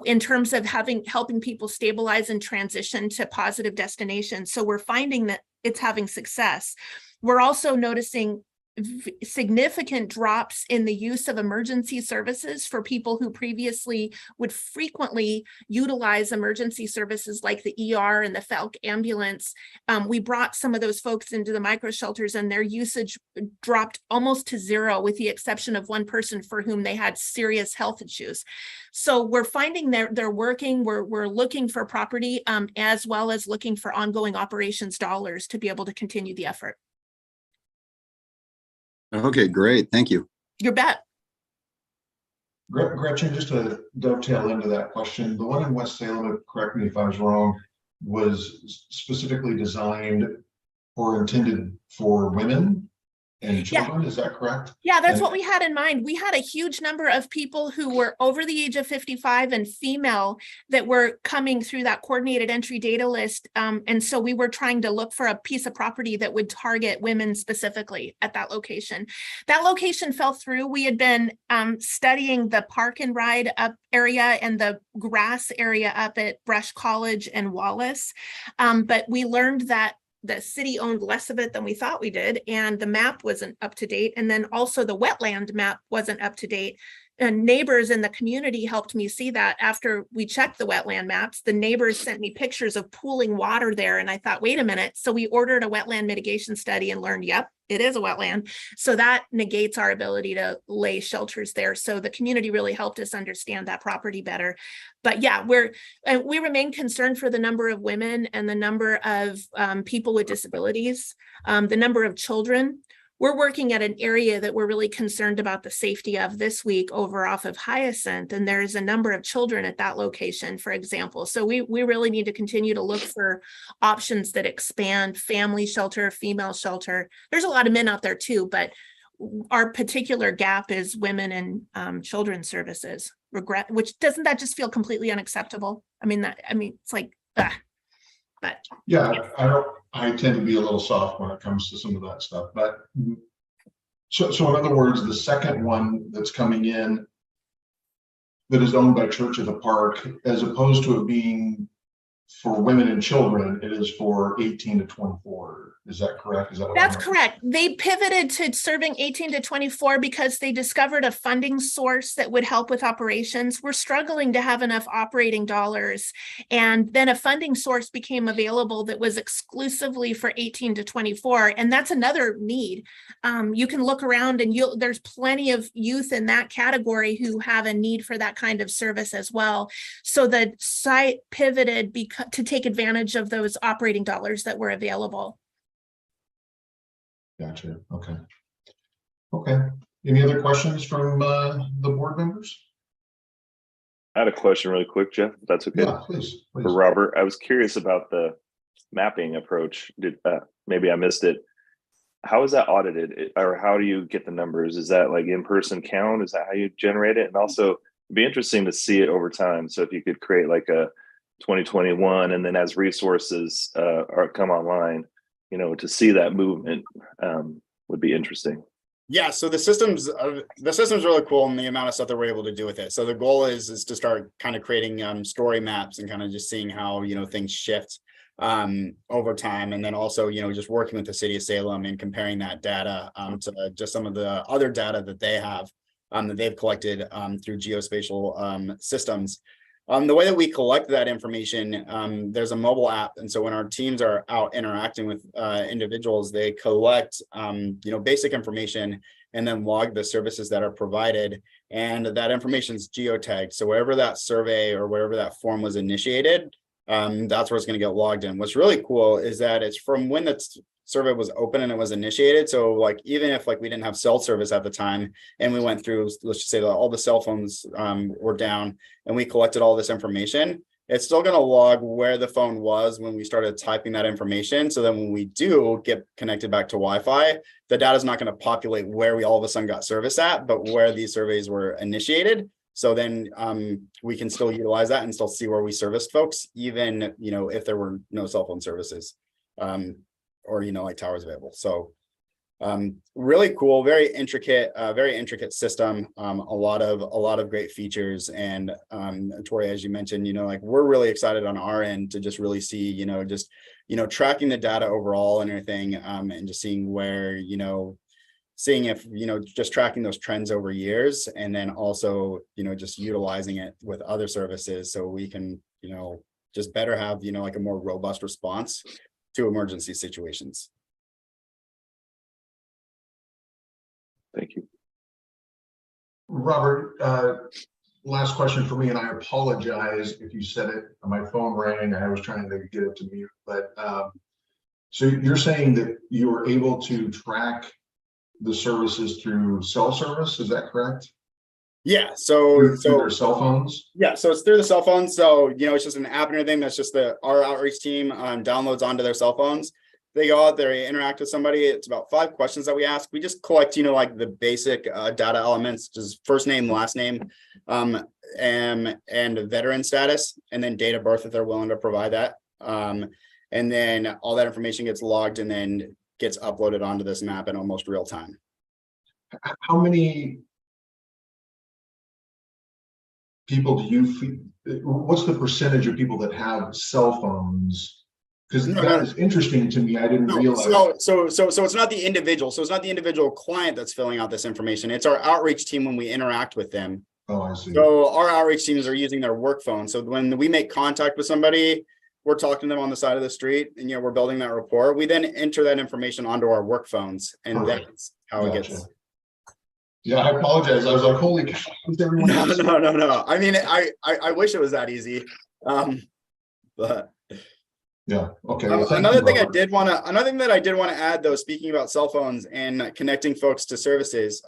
[SPEAKER 11] in terms of helping people stabilize and transition to positive destinations. So we're finding that it's having success. We're also noticing significant drops in the use of emergency services for people who previously would frequently utilize emergency services like the ER and the Falck ambulance. We brought some of those folks into the micro shelters, and their usage dropped almost to zero, with the exception of one person for whom they had serious health issues. So we're finding they're working. We're looking for property as well as looking for ongoing operations dollars to be able to continue the effort.
[SPEAKER 13] Okay, great. Thank you.
[SPEAKER 11] You bet.
[SPEAKER 1] Gretchen, just to dovetail into that question, the one in West Salem, correct me if I was wrong, was specifically designed or intended for women and children. Is that correct?
[SPEAKER 11] Yeah, that's what we had in mind. We had a huge number of people who were over the age of 55 and female that were coming through that coordinated entry data list. And so we were trying to look for a piece of property that would target women specifically at that location. That location fell through. We had been studying the park and ride up area and the grass area up at Brush College and Wallace. But we learned that the city owned less of it than we thought we did, and the map wasn't up to date. And then also the wetland map wasn't up to date. And neighbors in the community helped me see that. After we checked the wetland maps, the neighbors sent me pictures of pooling water there. And I thought, wait a minute. So we ordered a wetland mitigation study and learned, yep, it is a wetland. So that negates our ability to lay shelters there. So the community really helped us understand that property better. But yeah, we remain concerned for the number of women and the number of people with disabilities, the number of children. We're working at an area that we're really concerned about the safety of this week over off of Hyacinth, and there's a number of children at that location, for example. So we really need to continue to look for options that expand family shelter, female shelter. There's a lot of men out there too, but our particular gap is women and children's services. Which doesn't that just feel completely unacceptable? I mean, it's like, but
[SPEAKER 1] yeah, I tend to be a little soft when it comes to some of that stuff, but so in other words, the second one that's coming in that is owned by Church of the Park, as opposed to it being for women and children, it is for 18 to 24. Is that correct? Is that what
[SPEAKER 11] That's correct. They pivoted to serving 18 to 24 because they discovered a funding source that would help with operations. We're struggling to have enough operating dollars. And then a funding source became available that was exclusively for 18 to 24. And that's another need. You can look around and there's plenty of youth in that category who have a need for that kind of service as well. So the site pivoted to take advantage of those operating dollars that were available.
[SPEAKER 1] Gotcha. Okay. Any other questions from the board members?
[SPEAKER 2] I had a question really quick, Jeff, if that's okay.
[SPEAKER 1] Yeah, please.
[SPEAKER 2] For Robert, I was curious about the mapping approach. Maybe I missed it. How is that audited, or how do you get the numbers? Is that like in-person count? Is that how you generate it? And also, it'd be interesting to see it over time. So if you could create like a 2021, and then as resources come online, to see that movement would be interesting.
[SPEAKER 12] Yeah, so the system's really cool, and the amount of stuff that we're able to do with it. So the goal is to start kind of creating story maps and kind of just seeing how things shift over time, and then also just working with the city of Salem and comparing that data to just some of the other data that they have that they've collected through geospatial systems. The way that we collect that information, there's a mobile app. And so when our teams are out interacting with individuals, they collect, basic information and then log the services that are provided. And that information is geotagged. So wherever that survey or wherever that form was initiated, that's where it's going to get logged in. What's really cool is that it's from when the survey was open and it was initiated. So like, even if we didn't have cell service at the time and we went through, let's just say that all the cell phones were down and we collected all this information, it's still going to log where the phone was when we started typing that information. So then when we do get connected back to Wi-Fi, the data is not going to populate where we all of a sudden got service at, but where these surveys were initiated. So then we can still utilize that and still see where we serviced folks, even, you know, if there were no cell phone services or, you know, like towers available. So really cool, very intricate system, a lot of great features. And Tori, as you mentioned, you know, like we're really excited on our end to just really see, you know, just, you know, tracking the data overall and everything, and just seeing where, you know, seeing if, you know, just tracking those trends over years, and then also, you know, just utilizing it with other services so we can, you know, just better have, you know, like a more robust response to emergency situations.
[SPEAKER 2] Thank you.
[SPEAKER 1] Robert, last question for me, and I apologize if you said it, my phone rang, I was trying to get it to mute, but so you're saying that you were able to track the services through cell service, is that correct?
[SPEAKER 12] Yeah, so
[SPEAKER 1] through their cell phones?
[SPEAKER 12] Yeah, so it's through the cell phone. So, you know, it's just an app and everything that's just our outreach team downloads onto their cell phones. They go out there, they interact with somebody. It's about 5 questions that we ask. We just collect, you know, like the basic data elements, just first name, last name, and veteran status, and then date of birth if they're willing to provide that. And then all that information gets logged and then gets uploaded onto this map in almost real time.
[SPEAKER 1] How many people do you what's the percentage of people that have cell phones? Because that is interesting to me. I didn't realize.
[SPEAKER 12] So it's not the individual. So it's not the individual client that's filling out this information. It's our outreach team when we interact with them.
[SPEAKER 1] Oh, I see.
[SPEAKER 12] So our outreach teams are using their work phone. So when we make contact with somebody, we're talking to them on the side of the street, and, you know, we're building that rapport. We then enter that information onto our work phones, and that's how it gets.
[SPEAKER 1] Yeah, I apologize. I was like, holy cow.
[SPEAKER 12] No. I mean, I wish it was that easy. But
[SPEAKER 1] yeah, okay.
[SPEAKER 12] Another thing that I did want to add, though, speaking about cell phones and connecting folks to services,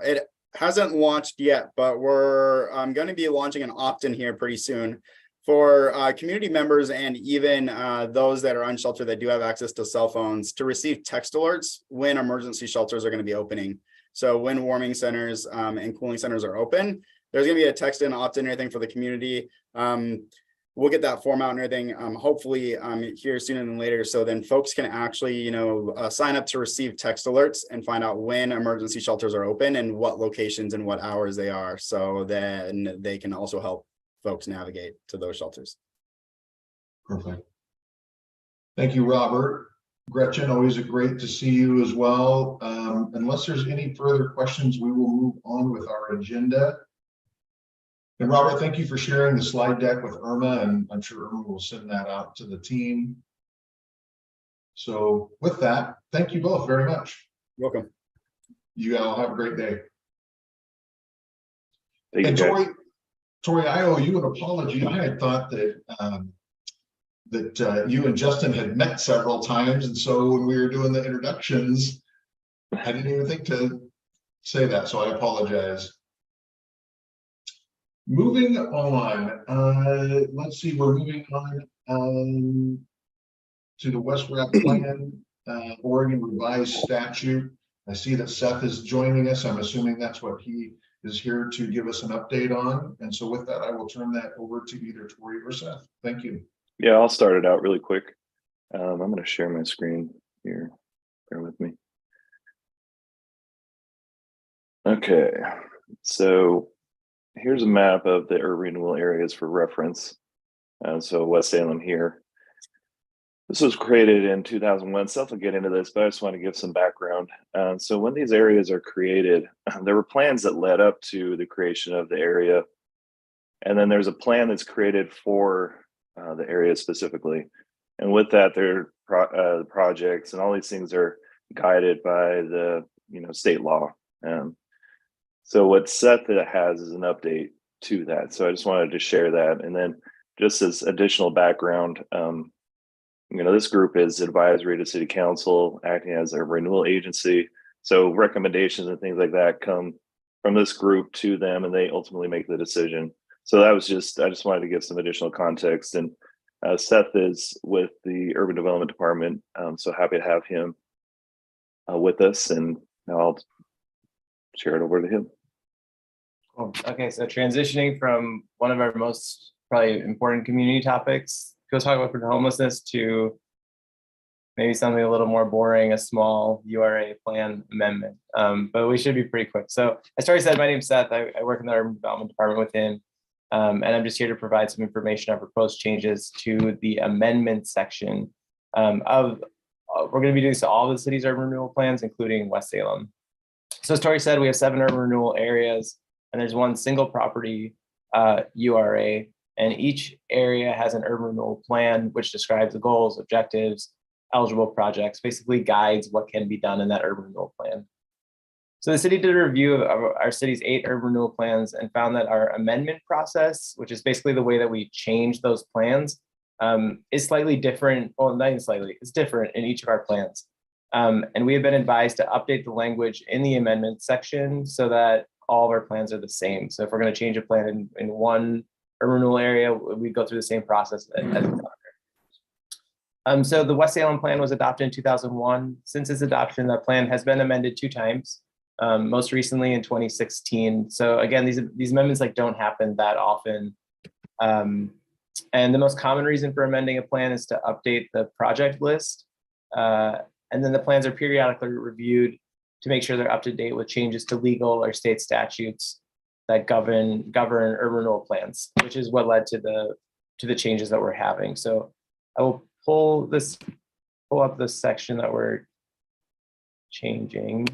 [SPEAKER 12] it hasn't launched yet, but we're going to be launching an opt-in here pretty soon for community members and even those that are unsheltered that do have access to cell phones to receive text alerts when emergency shelters are going to be opening. So when warming centers and cooling centers are open, there's going to be a text in, opt-in, everything for the community. We'll get that form out and everything, hopefully here sooner than later. So then folks can actually, you know, sign up to receive text alerts and find out when emergency shelters are open and what locations and what hours they are. So then they can also help folks navigate to those shelters.
[SPEAKER 1] Perfect. Thank you, Robert. Gretchen, always great to see you as well. Unless there's any further questions, we will move on with our agenda. And Robert, thank you for sharing the slide deck with Irma, and I'm sure Irma will send that out to the team. So with that, thank you both very much.
[SPEAKER 12] Welcome.
[SPEAKER 1] You all have a great day.
[SPEAKER 2] Thank
[SPEAKER 1] and
[SPEAKER 2] you,
[SPEAKER 1] Tori, I owe you an apology. I had thought that you and Justin had met several times, and so when we were doing the introductions, I didn't even think to say that, so I apologize. Moving on, let's see, we're moving on to the West Rap Plan, Oregon Revised Statute. I see that Seth is joining us. I'm assuming that's what he is here to give us an update on. And so with that, I will turn that over to either Tori or Seth. Thank you.
[SPEAKER 2] Yeah, I'll start it out really quick. I'm going to share my screen here. Bear with me. Okay, so here's a map of the urban renewal areas for reference. So West Salem here. This was created in 2001. Seth will get into this, but I just want to give some background. So when these areas are created, there were plans that led up to the creation of the area. And then there's a plan that's created for the area specifically. And with that, there are projects and all these things are guided by the state law. So what Seth has is an update to that. So I just wanted to share that. And then just as additional background, this group is advisory to City Council, acting as a renewal agency. So recommendations and things like that come from this group to them, and they ultimately make the decision. So that was I just wanted to give some additional context. And Seth is with the Urban Development Department. So happy to have him with us. And now I'll share it over to him.
[SPEAKER 14] Cool. Okay, so transitioning from one of our most probably important community topics, go talk about homelessness, to maybe something a little more boring, a small URA plan amendment. But we should be pretty quick. So as Tori said, my name's Seth. I work in the urban development department with him. And I'm just here to provide some information on proposed changes to the amendment section we're going to be doing this to all the city's urban renewal plans, including West Salem. So as Tori said, we have 7 urban renewal areas, and there's one single property URA, and each area has an urban renewal plan, which describes the goals, objectives, eligible projects, basically guides what can be done in that urban renewal plan. So the city did a review of our city's 8 urban renewal plans and found that our amendment process, which is basically the way that we change those plans, is slightly different. Well, not even slightly, it's different in each of our plans. And we have been advised to update the language in the amendment section so that all of our plans are the same. So if we're going to change a plan in one urban renewal area, we go through the same process as another. So the West Salem plan was adopted in 2001. Since its adoption, the plan has been amended 2 times. Most recently in 2016. So again, these amendments don't happen that often. And the most common reason for amending a plan is to update the project list. And then the plans are periodically reviewed to make sure they're up to date with changes to legal or state statutes that govern urban renewal plans, which is what led to the changes that we're having. So I will pull up this section that we're changing.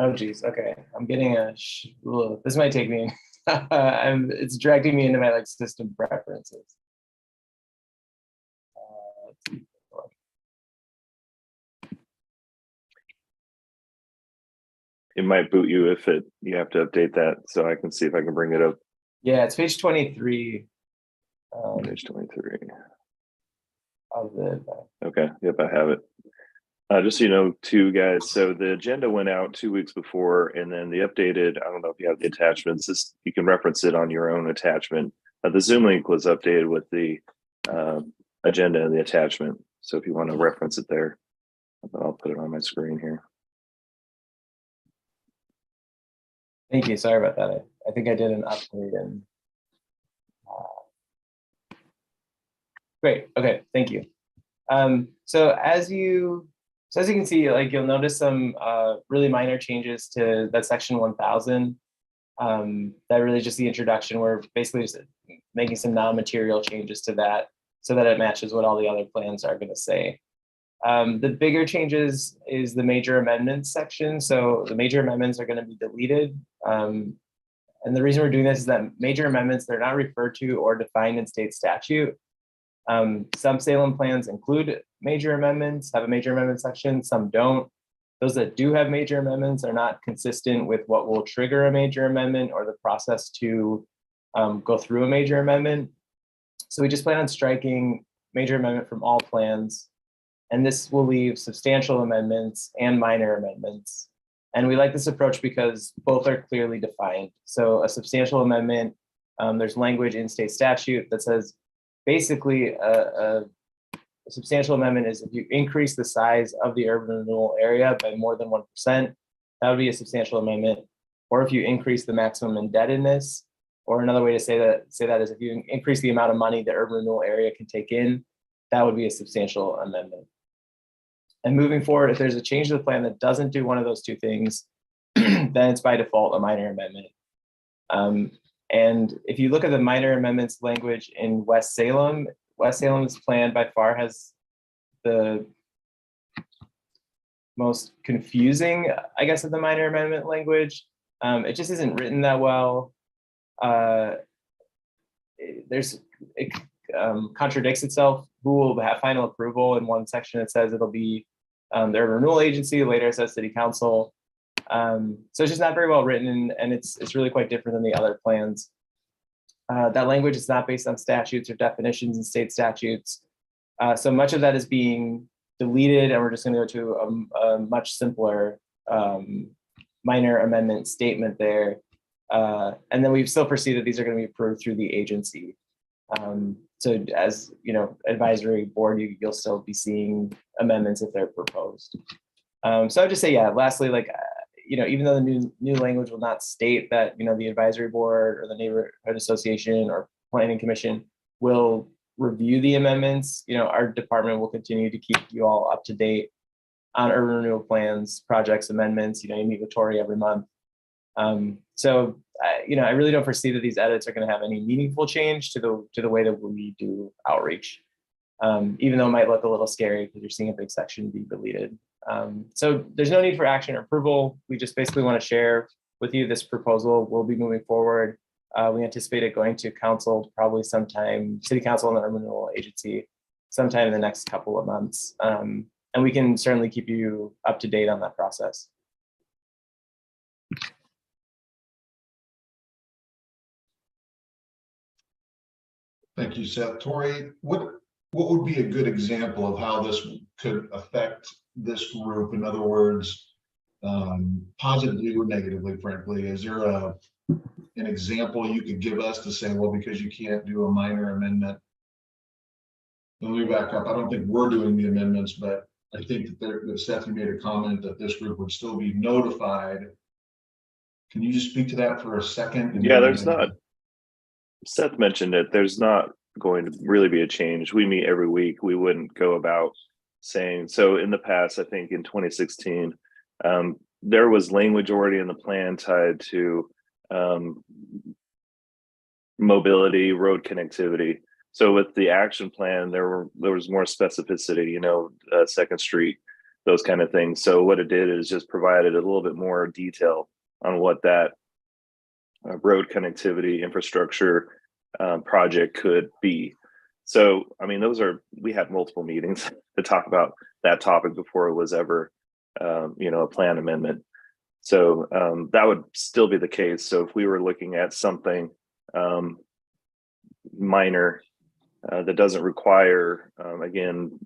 [SPEAKER 14] Oh geez, okay. I'm getting this might take me. It's dragging me into my system preferences.
[SPEAKER 2] It might boot you if you have to update that, so I can see if I can bring it up.
[SPEAKER 14] Yeah, it's page 23.
[SPEAKER 2] Page 23.
[SPEAKER 14] Of the.
[SPEAKER 2] Okay, yep, I have it. Just so you know, too, guys, so the agenda went out 2 weeks before, and then the updated, I don't know if you have the attachments, you can reference it on your own attachment. The Zoom link was updated with the agenda and the attachment. So if you want to reference it there, I'll put it on my screen here.
[SPEAKER 14] Thank you. Sorry about that. I think I did an update and great. Okay, thank you. So as you can see, you'll notice some really minor changes to that section 1000. That really just the introduction. We're basically just making some non-material changes to that so that it matches what all the other plans are going to say. The bigger changes is the major amendments section. So the major amendments are going to be deleted. And the reason we're doing this is that major amendments, they're not referred to or defined in state statute. Some Salem plans include major amendments, have a major amendment section, some don't. Those that do have major amendments are not consistent with what will trigger a major amendment or the process to go through a major amendment. So we just plan on striking major amendment from all plans. And this will leave substantial amendments and minor amendments. And we like this approach because both are clearly defined. So a substantial amendment, there's language in state statute that says basically a substantial amendment is if you increase the size of the urban renewal area by more than 1%, that would be a substantial amendment. Or if you increase the maximum indebtedness, or another way to say that is if you increase the amount of money the urban renewal area can take in, that would be a substantial amendment. And moving forward, if there's a change to the plan that doesn't do one of those 2 things, then it's by default a minor amendment. And if you look at the minor amendments language in West Salem's plan by far has the most confusing, I guess, of the minor amendment language. It just isn't written that well. It contradicts itself. Who will have final approval? In one section it says it'll be the urban renewal agency, later it says city council. So it's just not very well written, and it's really quite different than the other plans. That language is not based on statutes or definitions in state statutes. So much of that is being deleted, and we're just going to go to a much simpler minor amendment statement there. And then we still foresee that these are going to be approved through the agency. So as you know, advisory board, you'll still be seeing amendments if they're proposed. So I would just say, yeah, lastly, like, you know, even though the new language will not state that, you know, the advisory board or the neighborhood association or planning commission will review the amendments, you know, our department will continue to keep you all up to date on urban renewal plans, projects, amendments. You know, you meet with Tori every month. So, you know, I really don't foresee that these edits are going to have any meaningful change to the way that we do outreach, even though it might look a little scary because you're seeing a big section be deleted. So there's no need for action or approval. We just basically want to share with you this proposal. We'll be moving forward. We anticipate it going to council probably sometime, city council and the urban renewal agency sometime in the next couple of months. And we can certainly keep you up to date on that process.
[SPEAKER 1] Thank you, Seth. Tori, what would be a good example of how this could affect this group? In other words, positively or negatively, frankly, is there an example you could give us to say, well, because you can't do a minor amendment? Let me back up. I don't think we're doing the amendments, but I think that Seth, you made a comment that this group would still be notified. Can you just speak to that for a second?
[SPEAKER 2] Yeah, there's not. Seth mentioned it. There's not going to really be a change. We meet every week. We wouldn't go about saying, so in the past, I think in 2016, there was language already in the plan tied to mobility, road connectivity. So with the action plan, there was more specificity, you know, Second Street, those kind of things. So what it did is just provided a little bit more detail on what that road connectivity infrastructure project could be. So, I mean, we had multiple meetings to talk about that topic before it was ever, you know, a plan amendment. So that would still be the case. So if we were looking at something minor that doesn't require, again,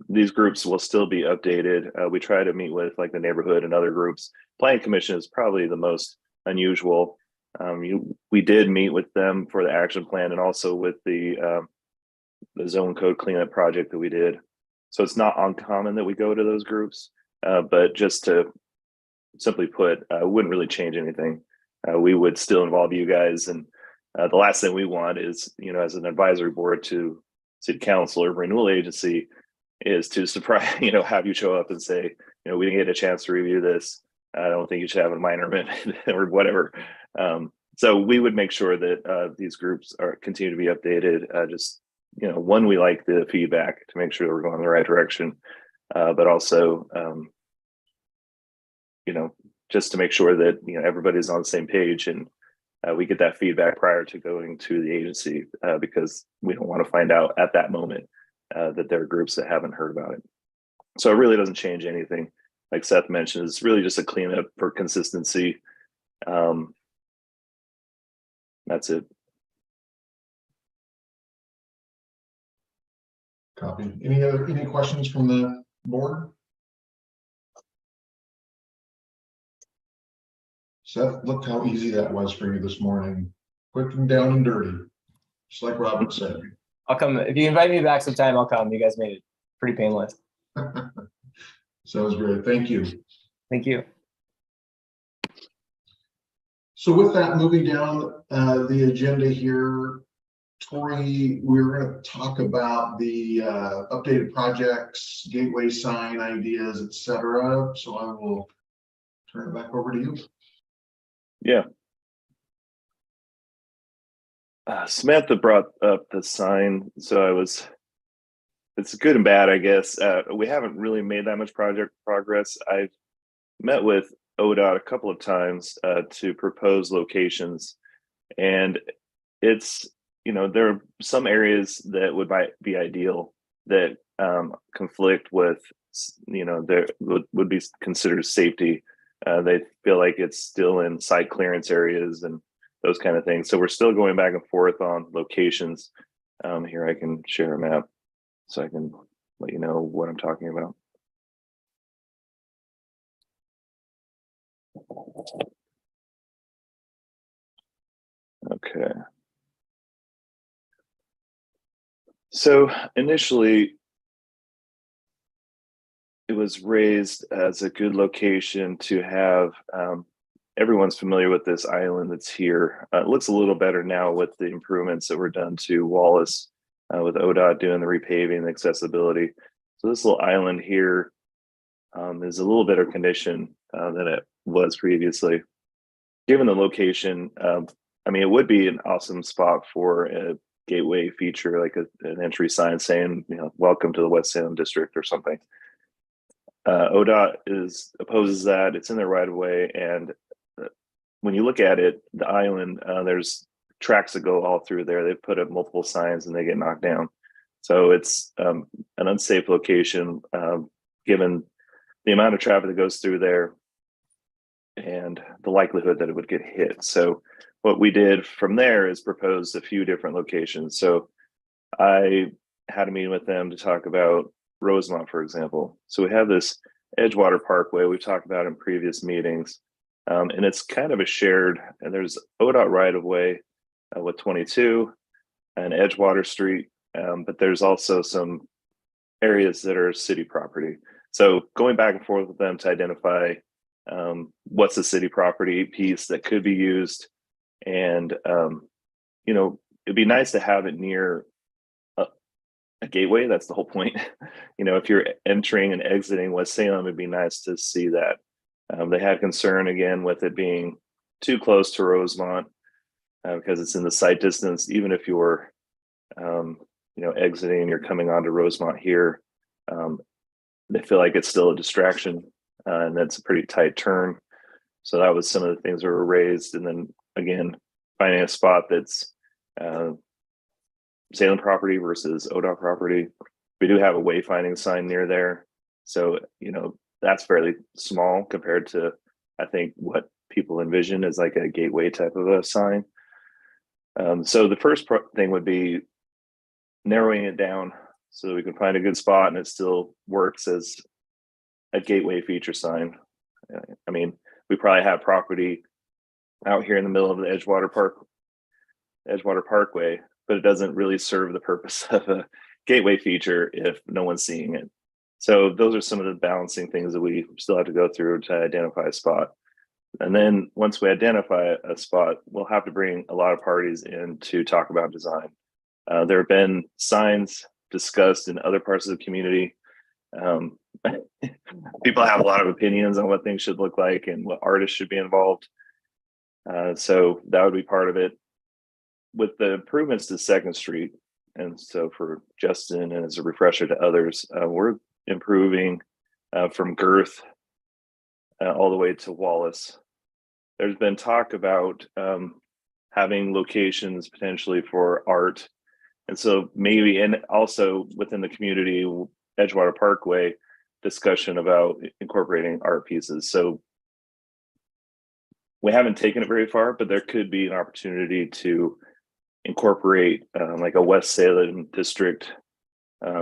[SPEAKER 2] these groups will still be updated. We try to meet with like the neighborhood and other groups. Planning Commission is probably the most unusual. We did meet with them for the action plan and also with the zone code cleanup project that we did. So it's not uncommon that we go to those groups, but just to simply put, wouldn't really change anything. We would still involve you guys, and the last thing we want is, you know, as an advisory board to city council or renewal agency, is to surprise, you know, have you show up and say, you know, we didn't get a chance to review this. I don't think you should have a minor amendment or whatever. So we would make sure that these groups continue to be updated. Just, you know, one, we like the feedback to make sure that we're going in the right direction, but also, you know, just to make sure that, you know, everybody's on the same page and we get that feedback prior to going to the agency, because we don't want to find out at that moment that there are groups that haven't heard about it. So it really doesn't change anything. Like Seth mentioned, it's really just a cleanup for consistency. That's it.
[SPEAKER 1] Copy. Any questions from the board? Seth, look how easy that was for you this morning. Quick and down and dirty, just like Robert said.
[SPEAKER 14] I'll come. If you invite me back sometime, I'll come. You guys made it pretty painless.
[SPEAKER 1] Sounds great. Thank you.
[SPEAKER 14] Thank you.
[SPEAKER 1] So with that, moving down the agenda here, Tori, we're going to talk about the updated projects, gateway sign ideas, etc. So I will turn it back over to you.
[SPEAKER 2] Yeah. Samantha brought up the sign, so it's good and bad, I guess. We haven't really made that much project progress. I've met with ODOT a couple of times to propose locations, and it's, you know, there are some areas that would be ideal that conflict with, you know, there would be considered safety. They feel like it's still in site clearance areas and those kind of things. So we're still going back and forth on locations. Here I can share a map so I can let you know what I'm talking about. Okay. So initially, it was raised as a good location to have, everyone's familiar with this island that's here. It looks a little better now with the improvements that were done to Wallace, with ODOT doing the repaving and accessibility. So this little island here is a little better condition than it was previously. Given the location, I mean, it would be an awesome spot for a gateway feature, like an entry sign saying, you know, welcome to the West Salem district or something. ODOT opposes that. It's in their right of way, and when you look at it, the island, there's tracks that go all through there. They've put up multiple signs and they get knocked down. So it's an unsafe location, given the amount of traffic that goes through there and the likelihood that it would get hit. So what we did from there is proposed a few different locations. So I had a meeting with them to talk about Rosemont, for example. So we have this Edgewater Parkway we've talked about in previous meetings, and it's kind of a shared, and there's ODOT right of way with 22 and Edgewater Street, but there's also some areas that are city property. So going back and forth with them to identify what's the city property piece that could be used, and you know, it'd be nice to have it near a gateway. That's the whole point. You know, if you're entering and exiting West Salem, it'd be nice to see that. They had concern again with it being too close to Rosemont because it's in the sight distance. Even if you're, you know, exiting, you're coming onto Rosemont here, they feel like it's still a distraction, and that's a pretty tight turn. So that was some of the things that were raised. And then again, finding a spot that's Salem property versus ODOT property. We do have a wayfinding sign near there. So, you know, that's fairly small compared to, I think, what people envision as like a gateway type of a sign. So the first thing would be narrowing it down so that we can find a good spot and it still works as a gateway feature sign. I mean, we probably have property out here in the middle of the Edgewater Parkway, but it doesn't really serve the purpose of a gateway feature if no one's seeing it. So those are some of the balancing things that we still have to go through to identify a spot. And then once we identify a spot, we'll have to bring a lot of parties in to talk about design. There have been signs discussed in other parts of the community. People have a lot of opinions on what things should look like and what artists should be involved. So that would be part of it. With the improvements to 2nd Street, and so for Justin and as a refresher to others, we're improving from Girth all the way to Wallace. There's been talk about having locations potentially for art. And so maybe, and also within the community, Edgewater Parkway, discussion about incorporating art pieces. So we haven't taken it very far, but there could be an opportunity to incorporate like a West Salem district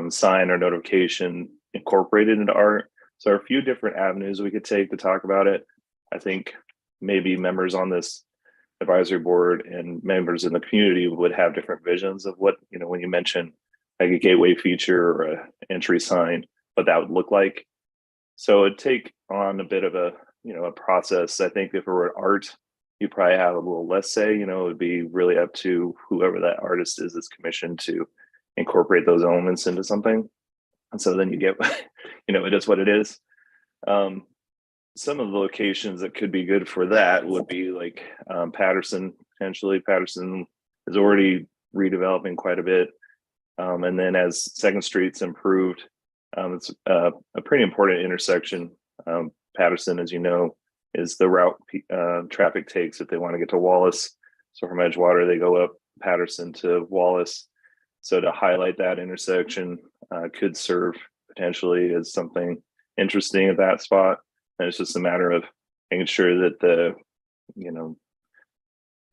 [SPEAKER 2] sign or notification incorporated into art. So there are a few different avenues we could take to talk about it. I think maybe members on this advisory board and members in the community would have different visions of what, you know, when you mention like a gateway feature or a entry sign, what that would look like. So it'd take on a bit of a, you know, a process. I think if it were art, you probably have a little less say. You know, it would be really up to whoever that artist is that's commissioned to incorporate those elements into something. And so then you get, you know, it is what it is. Some of the locations that could be good for that would be like Patterson, potentially. Patterson is already redeveloping quite a bit. And then as 2nd Street's improved, it's a pretty important intersection. Patterson, as you know, is the route traffic takes if they want to get to Wallace. So from Edgewater, they go up Patterson to Wallace. So to highlight that intersection could serve potentially as something interesting at that spot. And it's just a matter of making sure that the, you know,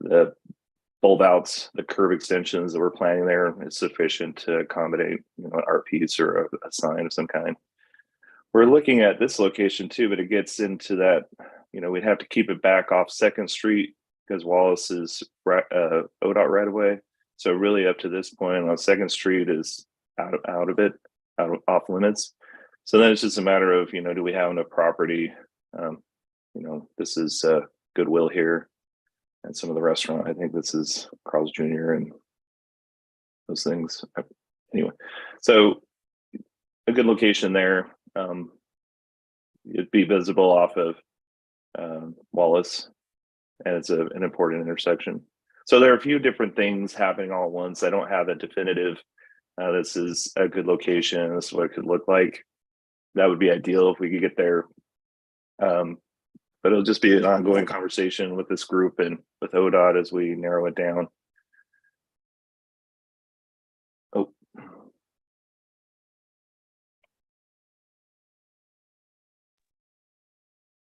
[SPEAKER 2] the bulb outs, the curb extensions that we're planning there is sufficient to accommodate, an art piece or a sign of some kind. We're looking at this location too, but it gets into that, we'd have to keep it back off 2nd Street because Wallace is ODOT right away. So really up to this point on 2nd Street is off limits. So then it's just a matter of, do we have enough property? This is Goodwill here and some of the restaurant. I think this is Carl's Jr. and those things. Anyway, so a good location there. It'd be visible off of Wallace, and it's an important intersection. So there are a few different things happening all at once. I don't have a definitive, this is a good location, this is what it could look like. That would be ideal if we could get there. But it'll just be an ongoing conversation with this group and with ODOT as we narrow it down. Oh.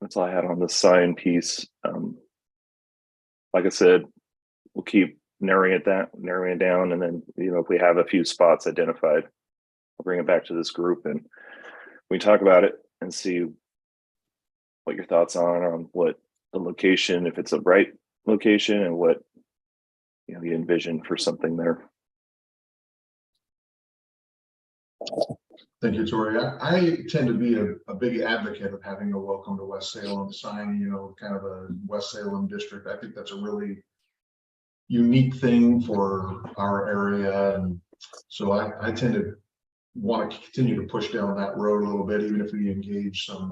[SPEAKER 2] That's all I had on the sign piece. Like I said, we'll keep narrowing it down, and then if we have a few spots identified, I'll bring it back to this group and we talk about it and see what your thoughts are on what the location, if it's a right location, and what you envision for something there.
[SPEAKER 1] Thank you, Tori. I tend to be a big advocate of having a welcome to West Salem sign, kind of a West Salem district. I think that's a really unique thing for our area. And so I tend to want to continue to push down that road a little bit, even if we engage some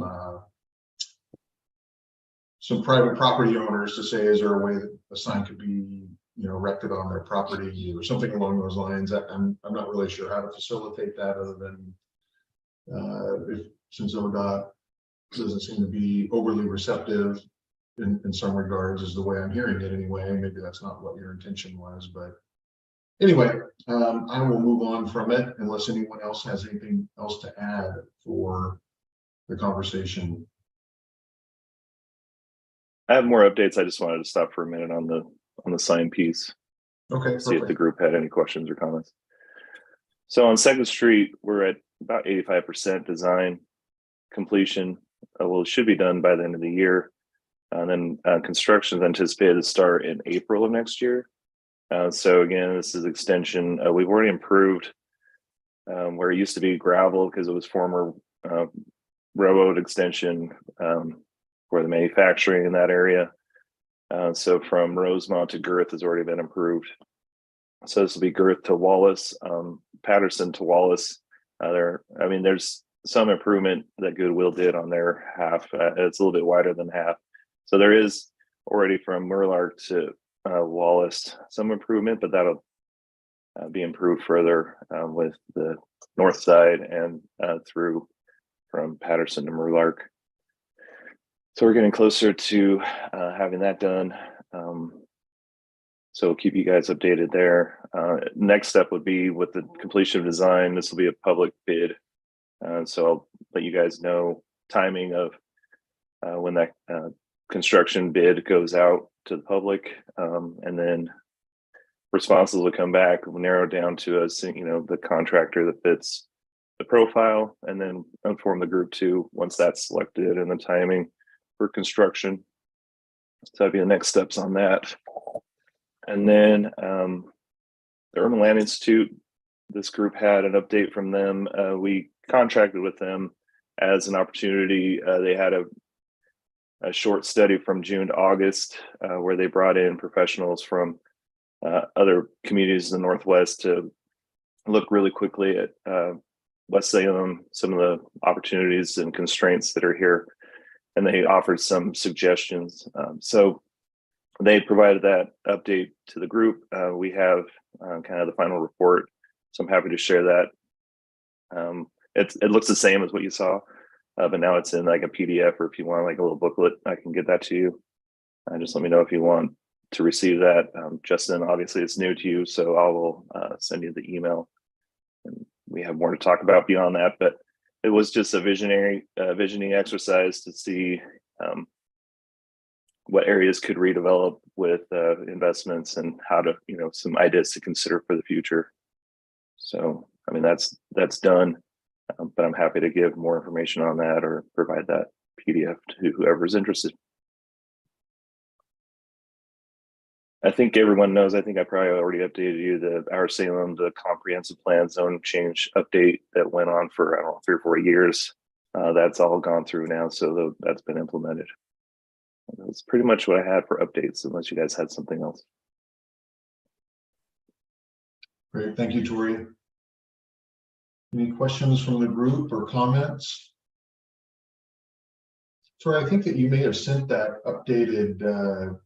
[SPEAKER 1] private property owners to say, is there a way that a sign could be, erected on their property or something along those lines. I'm not really sure how to facilitate that other than since ODOT doesn't seem to be overly receptive in some regards, is the way I'm hearing it anyway. Maybe that's not what your intention was, but anyway, I will move on from it unless anyone else has anything else to add for the conversation.
[SPEAKER 2] I have more updates. I just wanted to stop for a minute on the sign piece.
[SPEAKER 1] Okay.
[SPEAKER 2] See if the group had any questions or comments. So on 2nd Street, we're at about 85% design completion. Well, it should be done by the end of the year. And then construction is anticipated to start in April of next year. So again, this is extension. We've already improved where it used to be gravel because it was former railroad extension for the manufacturing in that area. So from Rosemont to Girth has already been improved. So this will be Girth to Wallace, Patterson to Wallace. There's some improvement that Goodwill did on their half. It's a little bit wider than half. So there is already from Murlark to Wallace some improvement, but that'll be improved further with the north side and through from Patterson to Murlark. So we're getting closer to having that done. So we'll keep you guys updated there. Next step would be with the completion of design. This will be a public bid. So I'll let you guys know timing of when that construction bid goes out to the public. And then responses will come back. We'll narrow down to the contractor that fits the profile, and then inform the group too once that's selected and the timing for construction. So that'd be the next steps on that. And then the Urban Land Institute, this group had an update from them. We contracted with them as an opportunity. They had a short study from June to August where they brought in professionals from other communities in the Northwest to look really quickly at West Salem, some of the opportunities and constraints that are here. And they offered some suggestions. So they provided that update to the group. We have kind of the final report. So I'm happy to share that. It looks the same as what you saw, but now it's in like a PDF, or if you want like a little booklet, I can get that to you. Just let me know if you want to receive that. Justin, obviously it's new to you, so I will send you the email. And we have more to talk about beyond that, but it was just a visioning exercise to see what areas could redevelop with investments and how to, some ideas to consider for the future. So, I mean, that's done, but I'm happy to give more information on that or provide that PDF to whoever's interested. I think everyone knows, I think I probably already updated you, our Salem, the comprehensive plan zone change update that went on for, I don't know, 3 or 4 years. That's all gone through now, so that's been implemented. That's pretty much what I had for updates, unless you guys had something else.
[SPEAKER 1] Great, thank you, Tori. Any questions from the group or comments? Tori, I think that you may have sent that updated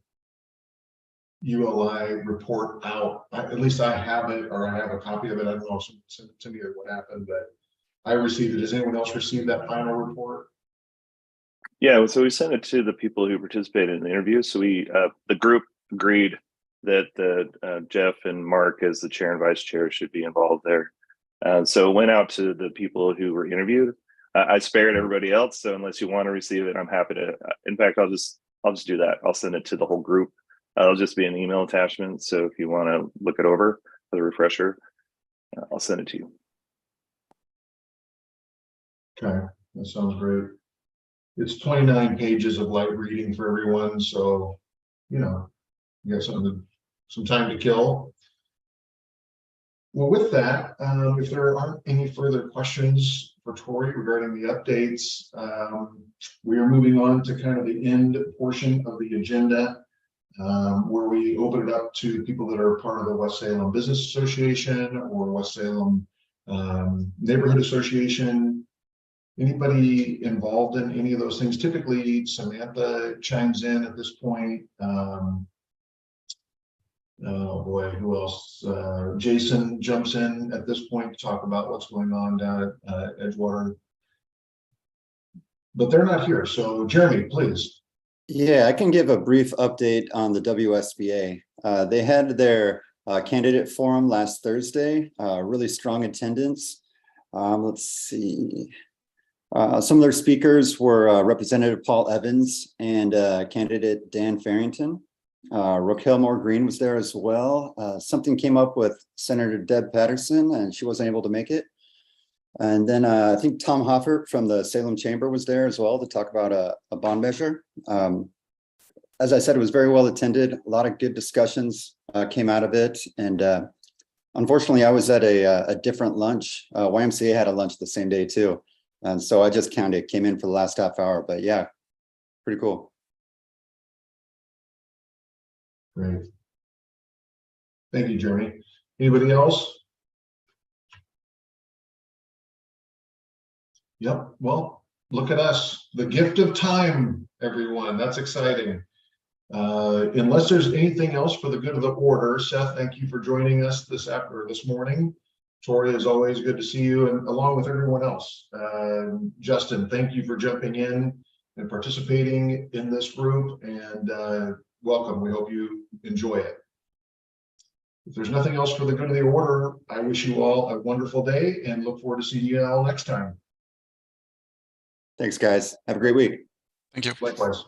[SPEAKER 1] ULI report out. At least I have it, or I have a copy of it. I don't know if someone sent it to me or what happened, but I received it. Does anyone else receive that final report?
[SPEAKER 2] Yeah, so we sent it to the people who participated in the interview. So the group agreed that Jeff and Mark, as the chair and vice chair, should be involved there. So it went out to the people who were interviewed. I spared everybody else, so unless you want to receive it, I'm happy to. In fact, I'll just do that. I'll send it to the whole group. It'll just be an email attachment. So if you want to look it over for the refresher, I'll send it to you.
[SPEAKER 1] Okay, that sounds great. It's 29 pages of light reading for everyone, so you got some time to kill. Well, with that, if there aren't any further questions for Tori regarding the updates, we are moving on to kind of the end portion of the agenda, where we open it up to people that are part of the West Salem Business Association or West Salem Neighborhood Association. Anybody involved in any of those things? Typically, Samantha chimes in at this point. Oh boy, who else? Jason jumps in at this point to talk about what's going on down at Edgewater. But they're not here, so Jeremy, please.
[SPEAKER 13] Yeah, I can give a brief update on the WSBA. They had their candidate forum last Thursday, really strong attendance. Let's see. Some of their speakers were Representative Paul Evans and candidate Dan Farrington. Raquel Moore Green was there as well. Something came up with Senator Deb Patterson and she wasn't able to make it. And then I think Tom Hoffert from the Salem Chamber was there as well to talk about a bond measure. As I said, it was very well attended. A lot of good discussions came out of it. And unfortunately, I was at a different lunch. YMCA had a lunch the same day too. And so I just came in for the last half hour, but yeah, pretty cool.
[SPEAKER 1] Great. Thank you, Jeremy. Anybody else? Yep. Well, look at us. The gift of time, everyone. That's exciting. Unless there's anything else for the good of the order, Seth, thank you for joining us this morning. Tori, as always, good to see you, and along with everyone else. Justin, thank you for jumping in and participating in this group, and welcome. We hope you enjoy it. If there's nothing else for the good of the order, I wish you all a wonderful day and look forward to seeing you all next time.
[SPEAKER 13] Thanks, guys. Have a great week.
[SPEAKER 6] Thank you.
[SPEAKER 1] Likewise.